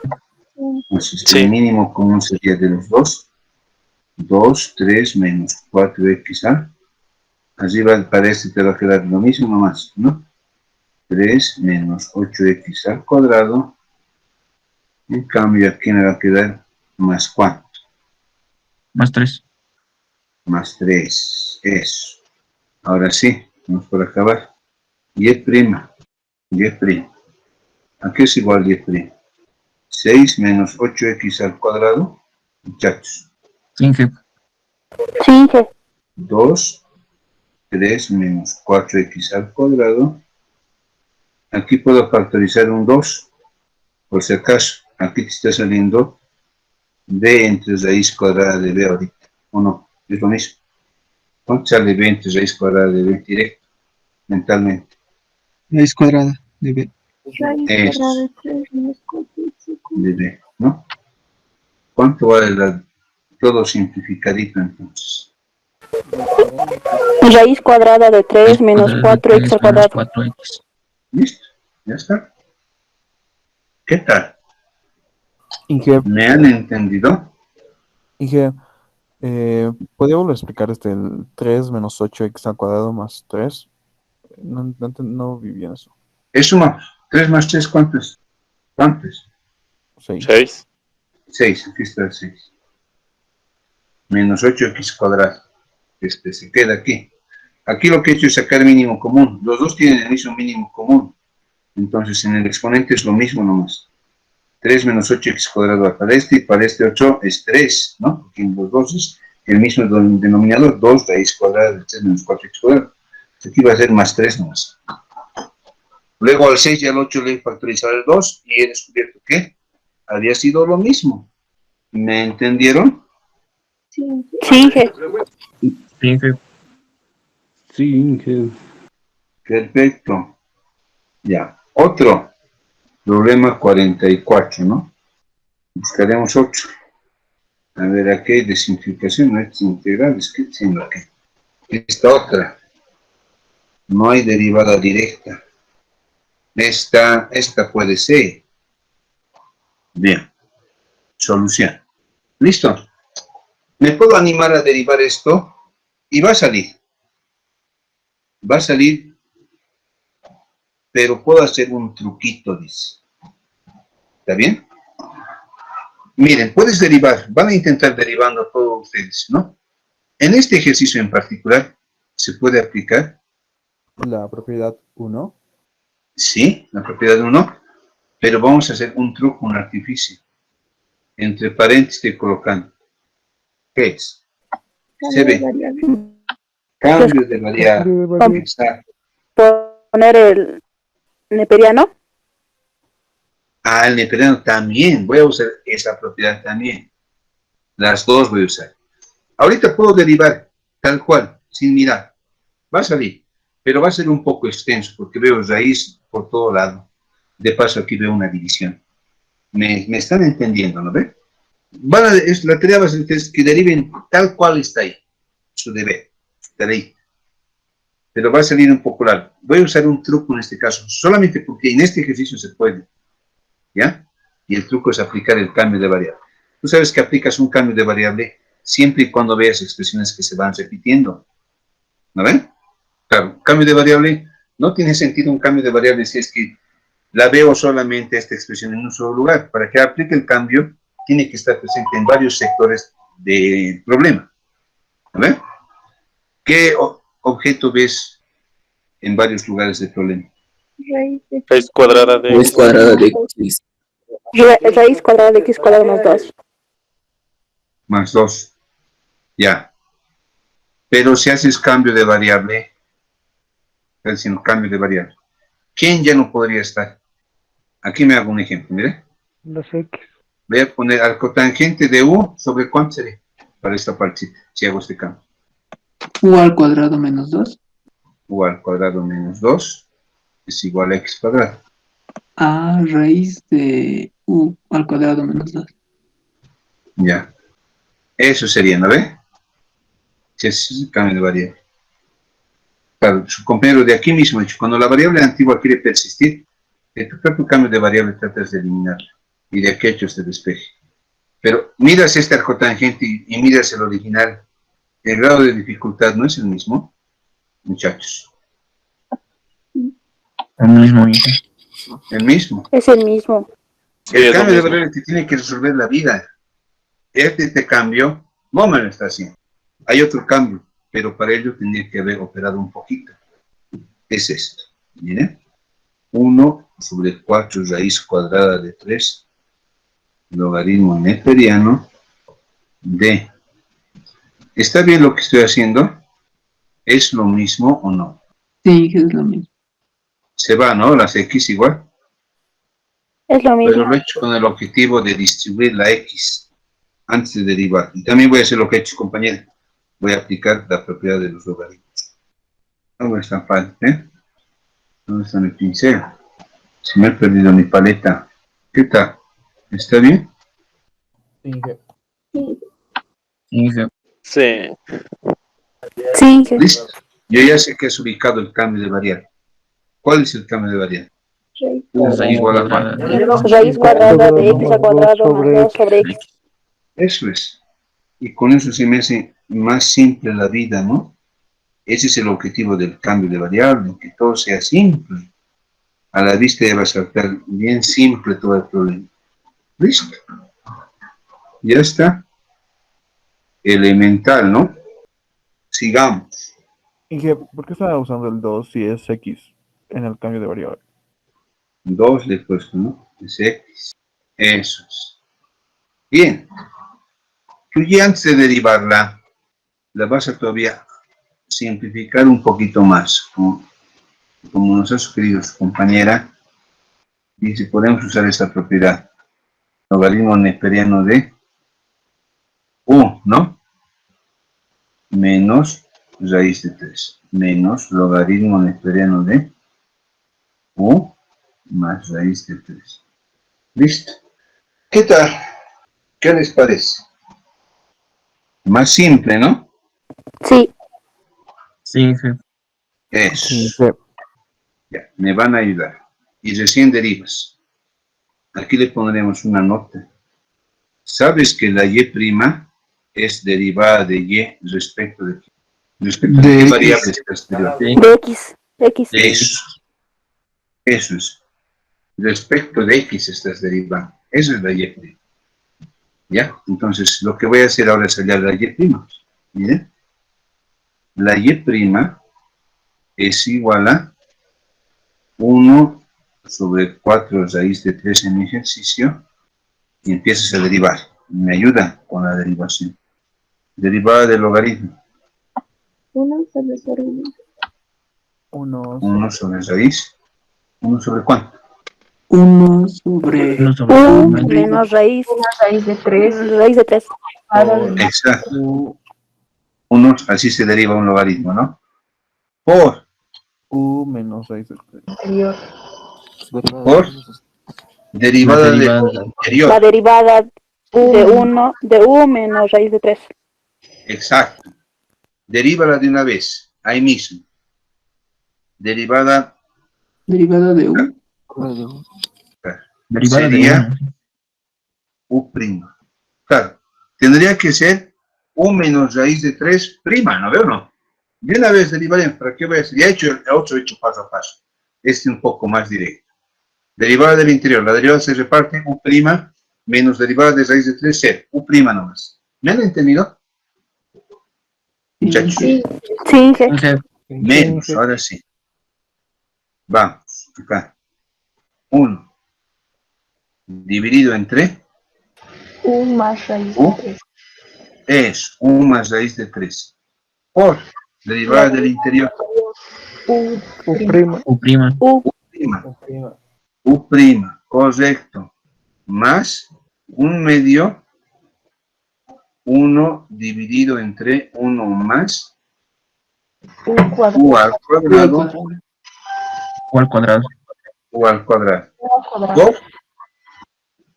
Entonces, Sí. el mínimo común sería de los dos. 2, 3 menos 4x. Arriba para este te va a quedar lo mismo nomás, ¿no? 3 menos 8x al cuadrado. En cambio, aquí me va a quedar más ¿cuánto? Más 3. Más 3. Eso. Ahora sí, vamos por acabar. Y'. ¿A qué es igual y'? 6 menos 8x al cuadrado. Muchachos. Sí, jefe. Sí, jefe. 2, 3 menos 4x al cuadrado. Aquí puedo factorizar un 2, por si acaso. Aquí te está saliendo b entre raíz cuadrada de b ahorita, ¿o no? Es lo mismo. ¿Cuánto sale b entre raíz cuadrada de b directo? Mentalmente. Raíz cuadrada de b. Raíz cuadrada de 3 menos 4x, De b, ¿no? ¿Cuánto vale todo simplificadito entonces? Raíz cuadrada de 3 menos 4x al cuadrado. 4x. ¿Listo? Ya está. ¿Qué tal? Inge, ¿Me han entendido? Inge, ¿podría volver a explicar el 3 menos 8x al cuadrado más 3? No vi bien eso. Es suma. 3 más 3, ¿cuánto es? ¿Cuánto es? 6. 6, aquí está el 6. Menos 8x cuadrado. Se queda aquí. Aquí lo que he hecho es sacar mínimo común. Los dos tienen el mismo mínimo común. Entonces en el exponente es lo mismo nomás. 3 menos 8x cuadrado para este y para este 8 es 3, ¿no? Porque en los dos es el mismo denominador, 2 raíz cuadrada de 3 menos 4x cuadrado. Aquí va a ser más 3 nomás. Luego al 6 y al 8 le he factorizado el 2 y he descubierto que había sido lo mismo. ¿Me entendieron? Sí. Sí, Inge. Sí, Inge. Perfecto. Ya. Otro. Problema 44, ¿no? Buscaremos 8. A ver, aquí hay de simplificación, no es integral, es que diciendo aquí. Esta otra. No hay derivada directa. Esta puede ser. Bien. Solución. ¿Listo? Me puedo animar a derivar esto y va a salir. Va a salir, pero puedo hacer un truquito, dice. ¿Está bien? Miren, puedes derivar. Van a intentar derivando todos ustedes, ¿no? En este ejercicio en particular, ¿se puede aplicar? La propiedad 1. Sí, la propiedad 1, pero vamos a hacer un truco, un artificio. Entre paréntesis estoy colocando. ¿Qué es? Se ve. Cambio de variable. Exacto. Poner el neperiano. Ah, el neperiano también. Voy a usar esa propiedad también. Las dos voy a usar. Ahorita puedo derivar tal cual, sin mirar. Va a salir, pero va a ser un poco extenso porque veo raíz por todo lado. De paso aquí veo una división. Me están entendiendo, ¿no ve? La tarea va a ser que deriven tal cual está ahí. Su deber. Está ahí. Pero va a salir un poco largo. Voy a usar un truco en este caso, solamente porque en este ejercicio se puede. ¿Ya? Y el truco es aplicar el cambio de variable. Tú sabes que aplicas un cambio de variable siempre y cuando veas expresiones que se van repitiendo. ¿No ven? Claro, cambio de variable, no tiene sentido un cambio de variable si es que la veo solamente esta expresión en un solo lugar. Para que aplique el cambio, tiene que estar presente en varios sectores del problema. ¿No ven? ¿Qué objeto ves en varios lugares del problema? Raíz cuadrada de Raíz cuadrada de x. Raíz cuadrada de x cuadrado más 2. Más 2. Ya. Pero si haces cambio de variable, está diciendo cambio de variable, ¿quién ya no podría estar? Aquí me hago un ejemplo, mire. Los x. Voy a poner al cotangente de u sobre cuánto sería para esta parte, si hago este cambio. U al cuadrado menos 2. U al cuadrado menos 2 es igual a x cuadrado. A raíz de u al cuadrado menos 2. Ya. Eso sería, ¿no ve? Si es el cambio de variable. Claro, su compañero de aquí mismo ha dicho, cuando la variable antigua quiere persistir, de tu propio cambio de variable tratas de eliminarla. Y de aquí hecho este despeje. Pero miras este arcotangente y miras el original. El grado de dificultad no es el mismo, muchachos. El mismo, Inge. El mismo. Es el mismo. El cambio de variable te tiene que resolver la vida. Este cambio no me lo está haciendo. Hay otro cambio, pero para ello tendría que haber operado un poquito. Es esto. Miren. 1 sobre 4 raíz cuadrada de 3 logaritmo neperiano de... ¿Está bien lo que estoy haciendo? ¿Es lo mismo o no? Sí, es lo mismo. Se va, ¿no? Las X igual. Es lo mismo. Pero lo he hecho con el objetivo de distribuir la X antes de derivar. Y también voy a hacer lo que he hecho, compañero. Voy a aplicar la propiedad de los logaritmos. No es tan fácil, ¿eh? ¿Dónde está mi pincel? Se me ha perdido mi paleta. ¿Qué tal? ¿Está bien? Sí, jefe. Sí, jefe. Sí. Sí, jefe. ¿Listo? Yo ya sé que has ubicado el cambio de variable. ¿Cuál es el cambio de variable? Raíz Igual a cuadrada. cuánto. Raíz cuadrada de x al cuadrado más 2 sobre x. Eso es. Y con eso se me hace más simple la vida, ¿no? Ese es el objetivo del cambio de variable, que todo sea simple. A la vista ya va a saltar bien simple todo el problema. ¿Listo? Ya está. Elemental, ¿no? Sigamos. Y jefe, ¿por qué estaba usando el 2 si es x en el cambio de variable? 2 le he puesto, ¿no? Es X. Eso es. Bien. Tú ya antes de derivarla, la vas a todavía simplificar un poquito más. Como nos ha sugerido su compañera, dice, podemos usar esta propiedad. Logaritmo neperiano de U, ¿no? Menos raíz de 3. Menos logaritmo neperiano de U más raíz de 3. ¿Listo? ¿Qué tal? ¿Qué les parece? Más simple, ¿no? Sí. Sí, jefe. Eso. Sí, jefe. Ya, me van a ayudar. Y recién derivas. Aquí le pondremos una nota. ¿Sabes que la y' es derivada de y respecto de qué? ¿Respecto de qué variable estás derivando? De x. X. Eso. Eso es. Respecto de x estás derivando. Eso es la y'. ¿Ya? Entonces, lo que voy a hacer ahora es hallar la y'. Miren. La y' es igual a 1 sobre 4 raíz de 3 en mi ejercicio y empiezas a derivar. Me ayuda con la derivación. Derivada del logaritmo. 1 sobre 1. 1 sobre raíz. ¿1 sobre cuánto? 1 sobre 1 sobre U 1. menos raíz. Raíz de 3. Raíz de 3. Exacto. 1, así se deriva un logaritmo, ¿no? Por U menos raíz de 3. Anterior. Por derivada del derivada. La interior. derivada de U menos raíz de 3. Exacto. Derívala de una vez, ahí mismo. Derivada derivada de U. Derivada de sería 1. U'. Claro, tendría que ser U menos raíz de 3', ¿no veo o no? De una vez derivaremos, ¿para qué voy a hacer? Ya he hecho el otro hecho paso a paso. Este un poco más directo. Derivada del interior, la derivada se reparte U' menos derivada de raíz de 3, 0. U' nomás. ¿Me han entendido? Muchachos. Sí. Sí, jefe. Jefe. Menos, ahora sí. Vamos, acá. 1 dividido entre U más raíz de U 3. es 1 más raíz de 3 por derivada del interior U'. U prima. U. U', correcto, más 1 medio 1 dividido entre 1 más U cuadrado. U al cuadrado U al cuadrado. U al cuadrado. Cuadrado.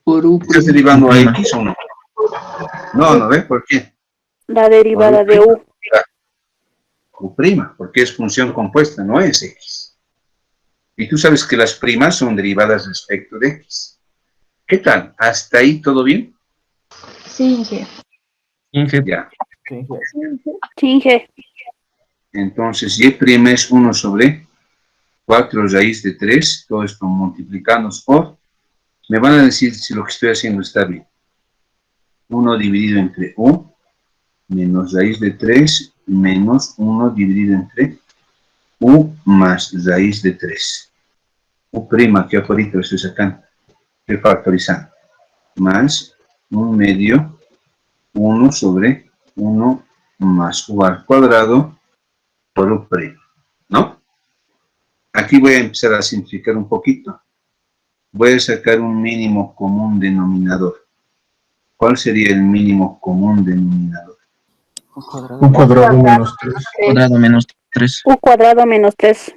Por U ¿Estás derivando a X o no? No, no, ¿ves por qué? La derivada de U. U', porque es función compuesta, no es X. Y tú sabes que las primas son derivadas respecto de X. ¿Qué tal? ¿Hasta ahí todo bien? Sí, jefe. Ya. Sí, jefe. Entonces, y' es 1 sobre 4 raíz de 3. Todo esto multiplicamos por. Me van a decir si lo que estoy haciendo está bien. 1 dividido entre U menos raíz de 3 menos 1 dividido entre U más raíz de 3. U', que ahorita lo estoy sacando. Estoy factorizando. Más 1 medio 1 sobre 1 más U al cuadrado por U', ¿no? Aquí voy a empezar a simplificar un poquito. Voy a sacar un mínimo común denominador. ¿Cuál sería el mínimo común denominador? U cuadrado menos 3. Cuadrado menos 3. U cuadrado menos 3.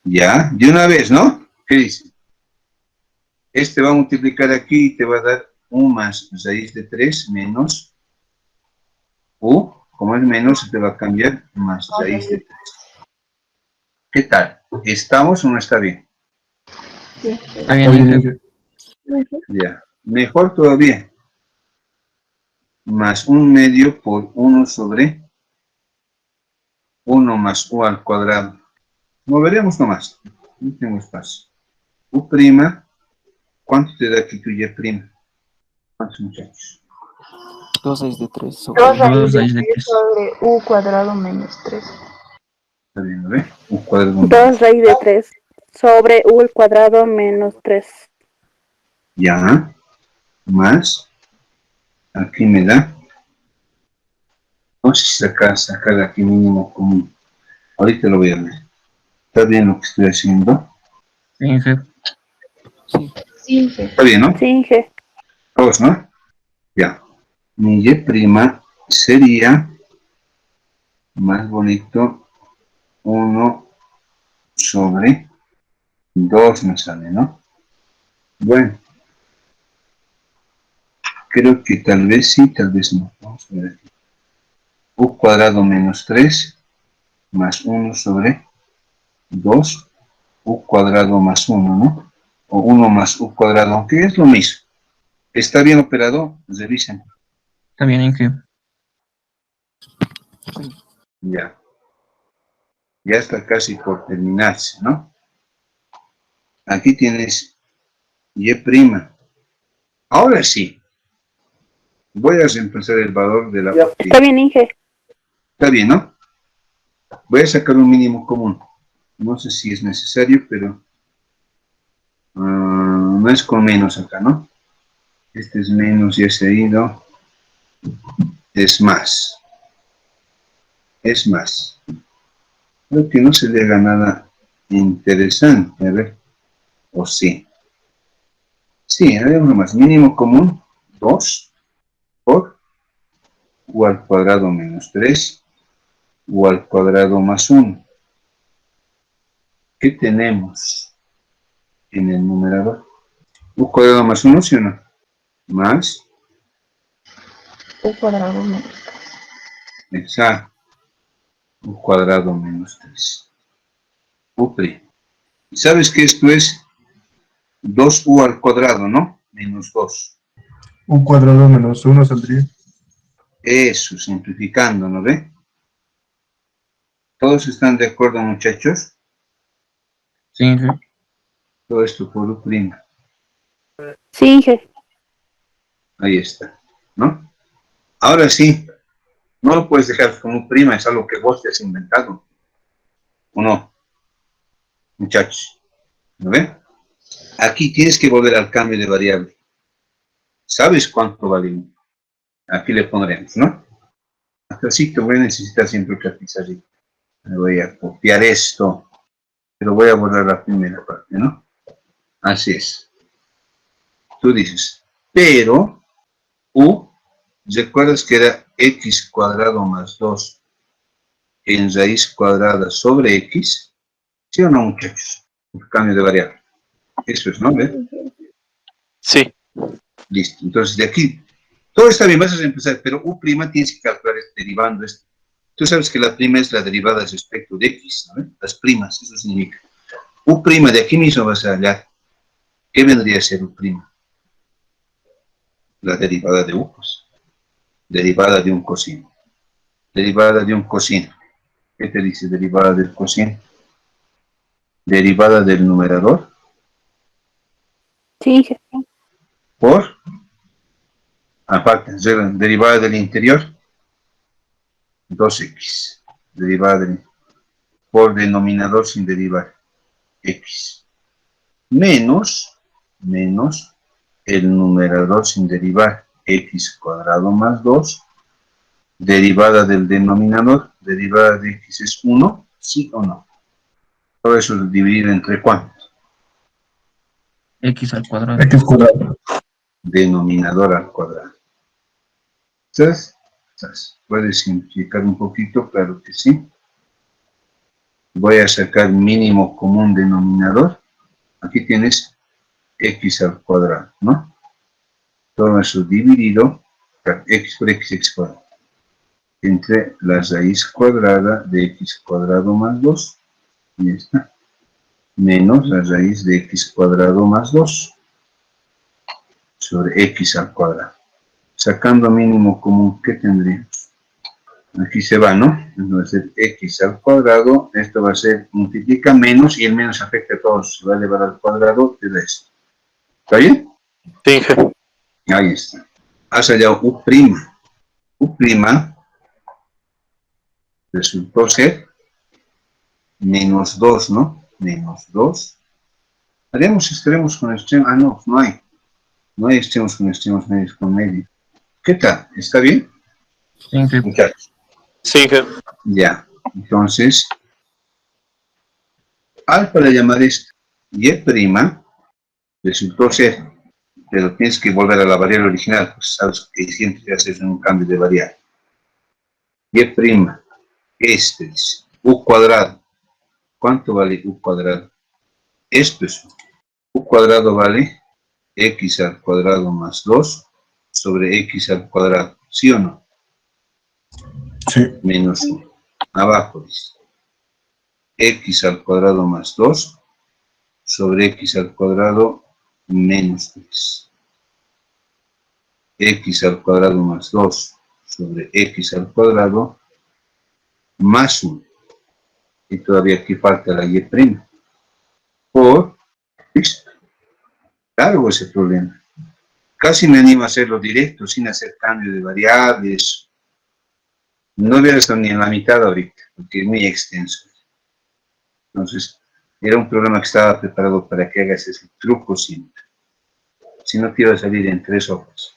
Ya, de una vez, ¿no? ¿Qué dice? Este va a multiplicar aquí y te va a dar U más raíz de 3 menos U, como es menos, se te va a cambiar más raíz de 3. ¿Qué tal? ¿Estamos o no está bien? Está bien. Ya, mejor todavía. Más 1/2 por 1 sobre 1 más U al cuadrado. Moveremos nomás. No tengo espacio. U', ¿cuánto te da aquí tu Y'? ¿Cuántos, muchachos? 2 raíz de 3 2 2 raíz de 3 3. sobre U cuadrado menos 3. Está bien, ¿no ve? U cuadrado. 2 raíz de 3 sobre U al cuadrado menos 3. Ya. Más. Aquí me da. No sé si sacar aquí mínimo común. Ahorita lo voy a ver. ¿Está bien lo que estoy haciendo? Sí, jefe. Sí. Sí, jefe. Está bien, ¿no? Sí, Inge. Todos, ¿no? Ya. Mi Y' sería más bonito 1 sobre 2 me sale, ¿no? Bueno. Creo que tal vez sí, tal vez no. Vamos a ver aquí. U cuadrado menos 3 más 1 sobre 2 U cuadrado más 1, ¿no? O 1 más U cuadrado, aunque es lo mismo. ¿Está bien operado? Revisen. Está bien, Inge. Ya. Ya está casi por terminarse, ¿no? Aquí tienes Y'. Ahora sí. Voy a reemplazar el valor de la U'. Está bien, Inge. Está bien, ¿no? Voy a sacar un mínimo común. No sé si es necesario, pero no es con menos acá, ¿no? Este es menos, ya se ha ido. Es más. Es más. Creo que no se le haga nada interesante, a ver. ¿O sí? Sí, haremos más. Mínimo común, 2 por U al cuadrado menos 3, U al cuadrado más 1. ¿Qué tenemos en el numerador? U cuadrado más 1, ¿sí o no? Más. U cuadrado menos 3. Exacto. U cuadrado menos 3. U'. ¿Sabes que esto es 2U al cuadrado, no? Menos 2. U cuadrado menos 1 saldría. Eso, simplificando, ¿no ve? ¿Todos están de acuerdo, muchachos? Sí, Inge. Todo esto por U'. Sí, Inge. Ahí está, ¿no? Ahora sí, no lo puedes dejar como U', es algo que vos te has inventado. ¿O no? Muchachos, ¿no ven? Aquí tienes que volver al cambio de variable. ¿Sabes cuánto vale 1? Aquí le pondremos, ¿no? Hasta sí que voy a necesitar siempre otra pizarrita. Me voy a copiar esto, pero voy a borrar la primera parte, ¿no? Así es. Tú dices, pero U, ¿recuerdas que era x cuadrado más 2 en raíz cuadrada sobre x? ¿Sí o no, muchachos? El cambio de variable. Eso es, ¿no? ¿Ve? Sí. Listo. Entonces, de aquí, todo está bien, vas a empezar, pero U' tienes que calcular derivando esto. Tú sabes que la prima es la derivada respecto de x, ¿no? Las primas, eso significa. U' de aquí mismo vas a hallar. ¿Qué vendría a ser U'? La derivada de U, pues. Derivada de un coseno. Derivada de un coseno. ¿Qué te dice derivada del coseno? Derivada del numerador. Sí, Inge. Por. Aparte, derivada del interior. 2x. Derivada del. Por denominador sin derivar. X. Menos el numerador sin derivar. X cuadrado más 2. Derivada del denominador. derivada de x es 1, ¿sí o no? Todo eso dividido entre ¿cuánto? X al cuadrado. X cuadrado. Denominador al cuadrado. ¿Estás? ¿Puedes simplificar un poquito? Claro que sí. Voy a sacar mínimo común denominador. Aquí tienes x al cuadrado, ¿no? Todo eso dividido, x por x cuadrado, entre la raíz cuadrada de x cuadrado más 2, y esta, menos la raíz de x cuadrado más 2, sobre x al cuadrado. Sacando mínimo común, ¿qué tendríamos? Aquí se va, ¿no? Entonces va a ser x al cuadrado, esto va a ser, multiplica menos, y el menos afecta a todos, se va a elevar al cuadrado, te da esto. ¿Está bien? Sí, jefe. Ahí está. Has hallado U'. U' resultó ser menos 2, ¿no? Menos 2. Haremos extremos con extremos. Ah, no, no hay. No hay extremos con extremos, medios con medio. ¿Qué tal? ¿Está bien? Sí, jefe. Muchachos. Sí, jefe. Ya. Entonces, alfa le llamar esto. Y' resultó ser, pero tienes que volver a la variable original, pues sabes que siempre haces un cambio de variable. Y' este es u cuadrado. ¿Cuánto vale u cuadrado? Esto es u cuadrado vale x al cuadrado más 2 sobre x al cuadrado. ¿Sí o no? Sí. Menos 1. Abajo dice x al cuadrado más 2 sobre x al cuadrado menos 3. X al cuadrado más 2 sobre x al cuadrado más 1. Y todavía aquí falta la y'. Por, listo. Largo ese problema. Casi me animo a hacerlo directo, sin hacer cambio de variables. No hubiera estado ni en la mitad ahorita, porque es muy extenso. Entonces, era un programa que estaba preparado para que hagas ese truco simple. Si no te iba a salir en 3 hojas.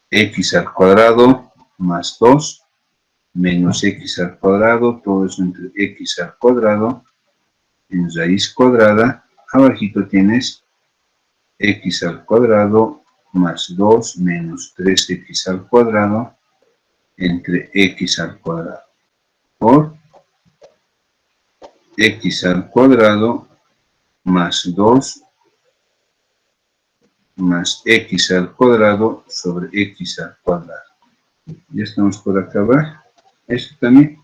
X al cuadrado más 2 menos x al cuadrado, todo eso entre x al cuadrado en raíz cuadrada. Abajito tienes x al cuadrado más 2 menos 3x al cuadrado entre x al cuadrado por x al cuadrado más 2 más x al cuadrado sobre x al cuadrado. Ya estamos por acabar. Esto también.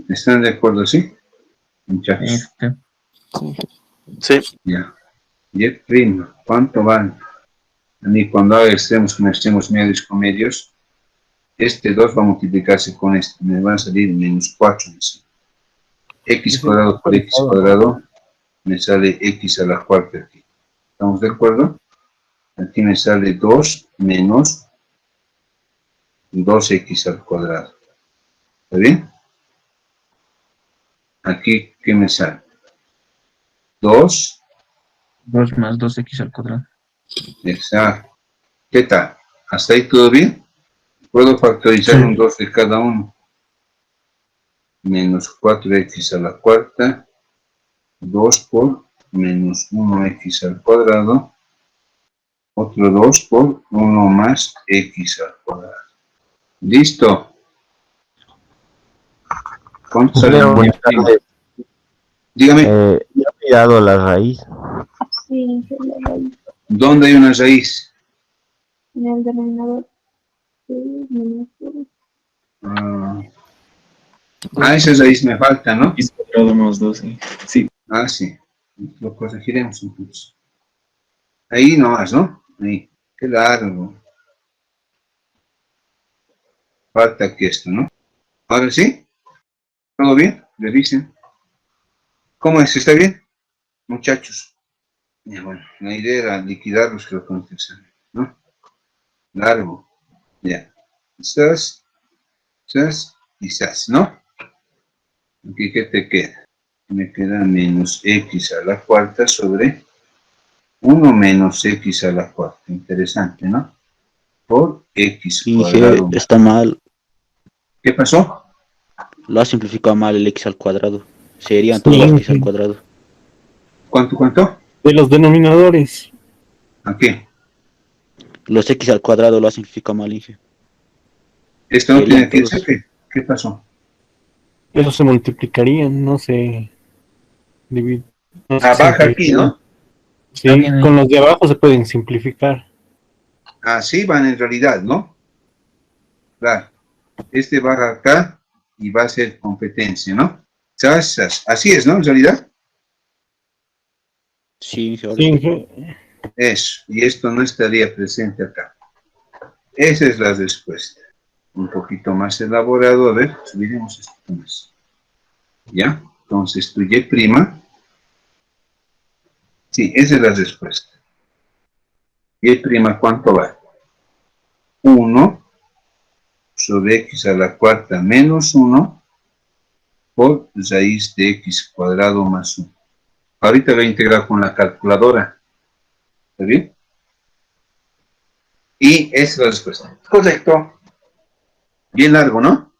¿Están de acuerdo, sí? Muchachos. Sí. Ya. Y' ¿cuánto vale? A mí cuando hago extremos con extremos medios con medios, este 2 va a multiplicarse con este. Me va a salir menos 4. X cuadrado por x cuadrado me sale x a la cuarta aquí. ¿Estamos de acuerdo? Aquí me sale 2 menos 2x al cuadrado. ¿Está bien? Aquí, ¿qué me sale? 2 más 2x al cuadrado. Exacto. ¿Qué tal? ¿Hasta ahí todo bien? Puedo factorizar un 2 de cada uno. Menos 4x a la cuarta. 2 por menos 1x al cuadrado. Otro 2 por 1 más x al cuadrado. ¿Listo? ¿Cuánto sale? Dígame. Ya he mirado la raíz. Sí, la raíz. ¿Dónde hay una raíz? En el denominador. Sí, menos 2. Esa raíz me falta, ¿no? X cuadrado más 12. Sí. Ah, sí. Lo corregiremos entonces. Ahí nomás, ¿no? Ahí. Qué largo. Falta que esto, ¿no? Ahora sí. ¿Todo bien? Revisen. ¿Cómo es? ¿Está bien? Muchachos. Ya, bueno, la idea era liquidarlos que lo contestan, ¿no? Largo. Ya. Quizás y ¿no? Aquí, ¿qué te queda? Me queda menos x a la cuarta sobre 1 menos x a la cuarta. Interesante, ¿no? Por x cuadrado. Está mal. ¿Qué pasó? Lo ha simplificado mal el x al cuadrado. Serían todos los x al cuadrado. ¿Cuánto? De los denominadores. ¿A qué? Los x al cuadrado lo ha simplificado mal, Inge. Esto no Serían tiene que todos. ser. ¿Qué pasó? Esos se multiplicarían, no se dividen. No se Baja aquí, simplifican. ¿no? Sí, con los de abajo se pueden simplificar. Así van en realidad, ¿no? Claro. Este baja acá y va a ser competencia, ¿no? Así es, ¿no? En realidad. Sí, Inge. Sí, Inge. Eso. Y esto no estaría presente acá. Esa es la respuesta. Un poquito más elaborado. A ver, subiremos esto más. ¿Ya? Entonces, tu Y'. Sí, esa es la respuesta. Y', ¿cuánto va? 1 sobre x a la cuarta menos 1 por raíz de x cuadrado más 1. Ahorita voy a integrar con la calculadora. ¿Está bien? Y esa es la respuesta. Correcto. Bien largo, ¿no?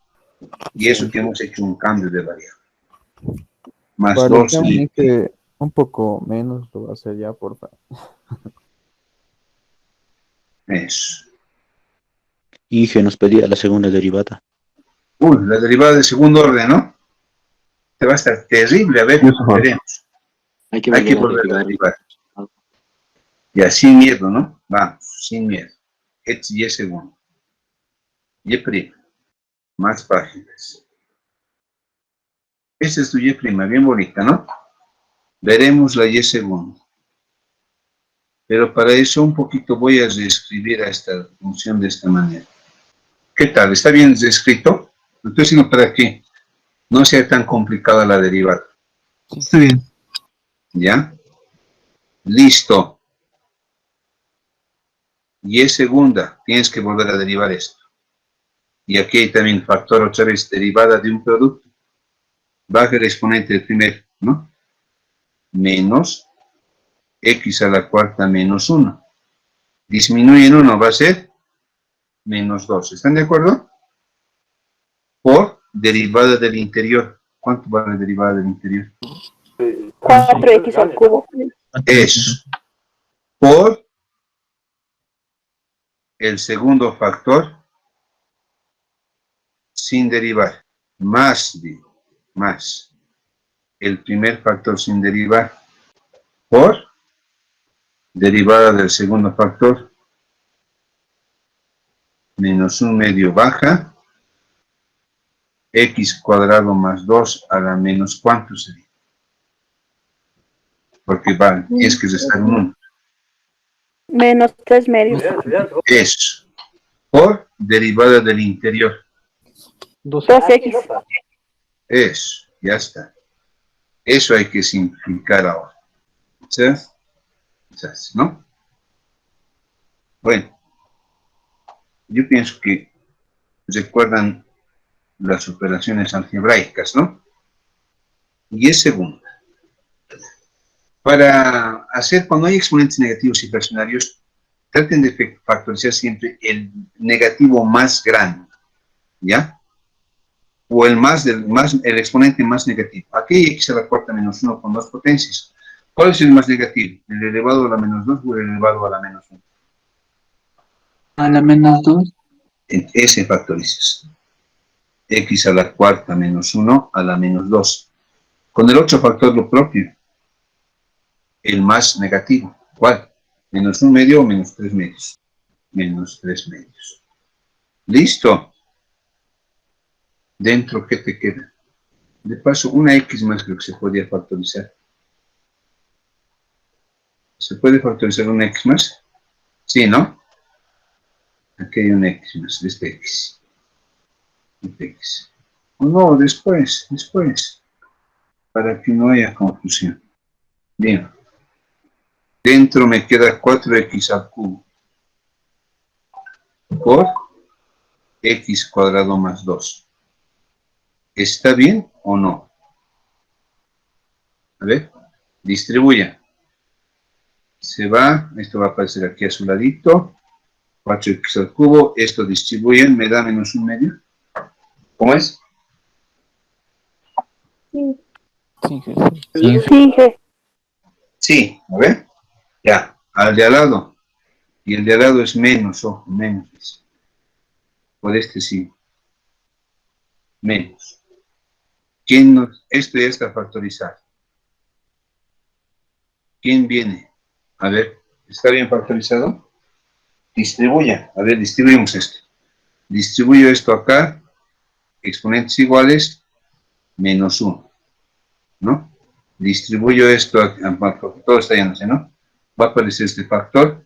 Y eso que hemos hecho un cambio de variable. Más Vale, 2 y... que un poco menos lo va a hacer ya, por favor. Eso. Inge nos pedía la segunda derivada. Uy, la derivada de segundo orden, ¿no? Te va a estar terrible. A ver, veremos. Hay que volver a derivar. Ya, sin miedo, ¿no? Vamos, sin miedo. X y segundo. Y'. Más páginas. Esta es tu Y', bien bonita, ¿no? Veremos la Y segundo. Pero para eso un poquito voy a reescribir a esta función de esta manera. ¿Qué tal? ¿Está bien descrito? Lo estoy haciendo para que no sea tan complicada la derivada. Está bien. ¿Ya? Listo. Y segunda, tienes que volver a derivar esto. Y aquí hay también factor otra vez, derivada de un producto. Baja el exponente del primero, ¿no? Menos x a la cuarta menos 1. Disminuye en 1, va a ser menos 2. ¿Están de acuerdo? Por derivada del interior. ¿Cuánto va la derivada del interior? 4x al cubo. Es por el segundo factor sin derivar. Más el primer factor sin derivar por derivada del segundo factor menos 1/2 baja x cuadrado más 2 a la menos ¿cuánto sería? Porque vale, es que restar un 1. Menos 3/2. Es por derivada del interior. 2x. Es, ya está. Eso hay que simplificar ahora. ¿Sí? ¿No? Bueno, yo pienso que recuerdan las operaciones algebraicas, ¿no? Y es segunda. Para hacer, cuando hay exponentes negativos y fraccionarios, traten de factorizar siempre el negativo más grande, ¿ya? O el el exponente más negativo. Aquí hay x a la cuarta menos 1 con dos potencias. ¿Cuál es el más negativo? ¿El elevado a la menos 2 o el elevado a la menos 1? A la menos 2. Ese factorizas. X a la cuarta menos 1 a la menos 2. Con el otro factor lo propio. El más negativo. ¿Cuál? Menos 1/2 o menos 3/2. Menos 3/2. ¿Listo? Dentro, ¿qué te queda? De paso, una X más creo que se podría factorizar. ¿Se puede factorizar una X más? Sí, ¿no? Aquí hay una X más, este X. Este X. O no, después. Para que no haya confusión. Bien. Dentro me queda 4x al cubo. Por x cuadrado más 2. ¿Está bien o no? A ver, distribuya. Se va, esto va a aparecer aquí a su ladito. 4x al cubo, esto distribuyen, me da menos 1/2. ¿Cómo es? Sí. Sí, sí. Sí. Sí, G. Sí, a ver. Ya, al de al lado. Y el de al lado es menos, ojo, menos. Por este sí. Menos. ¿Quién nos, esto ya está factorizado. ¿Quién viene? A ver, ¿está bien factorizado? Distribuya. A ver, distribuimos esto. Distribuyo esto acá. Exponentes iguales. Menos 1. ¿No? Distribuyo esto aquí. Todo está yéndose, ¿no? Va a aparecer este factor.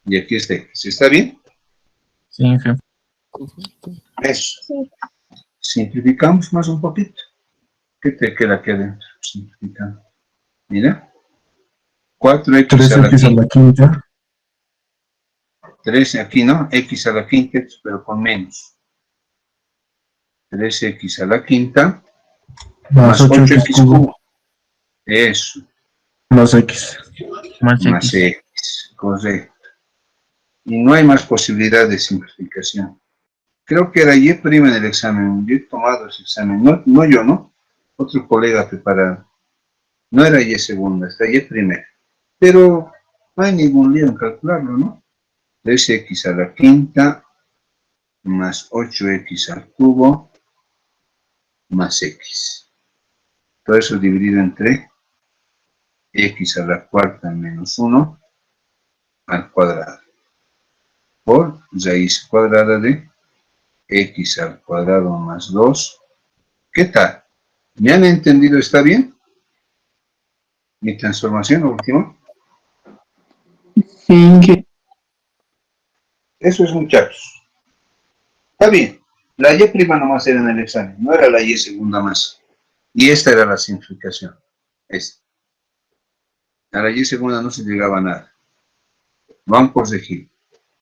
Y aquí está X. ¿Está bien? Sí, jefe. Eso. Sí. Simplificamos más un poquito. ¿Qué te queda aquí adentro? Simplificando. Mira. 4x a la 3x a la quinta 3 aquí, ¿no? X a la quinta, pero con menos. 3x a la quinta más 8x cubo Eso. más x. Más Más X. X. Correcto. Y no hay más posibilidad de simplificación. Creo que era Y' en el examen. Yo he tomado ese examen. No yo, ¿no? Otro colega preparado. No era Y segunda, está Y primera. Pero no hay ningún lío en calcularlo, ¿no? 3x a la quinta más 8x al cubo más x. Todo eso dividido entre x a la cuarta menos 1 al cuadrado por raíz cuadrada de x al cuadrado más 2. ¿Qué tal? ¿Me han entendido? ¿Está bien? Mi transformación última. Sí, G. Eso es, muchachos. Está bien. La y prima nomás era en el examen, no era la y segunda más. Y esta era la simplificación. Esta. A la y segunda no se llegaba a nada. Van a corregir.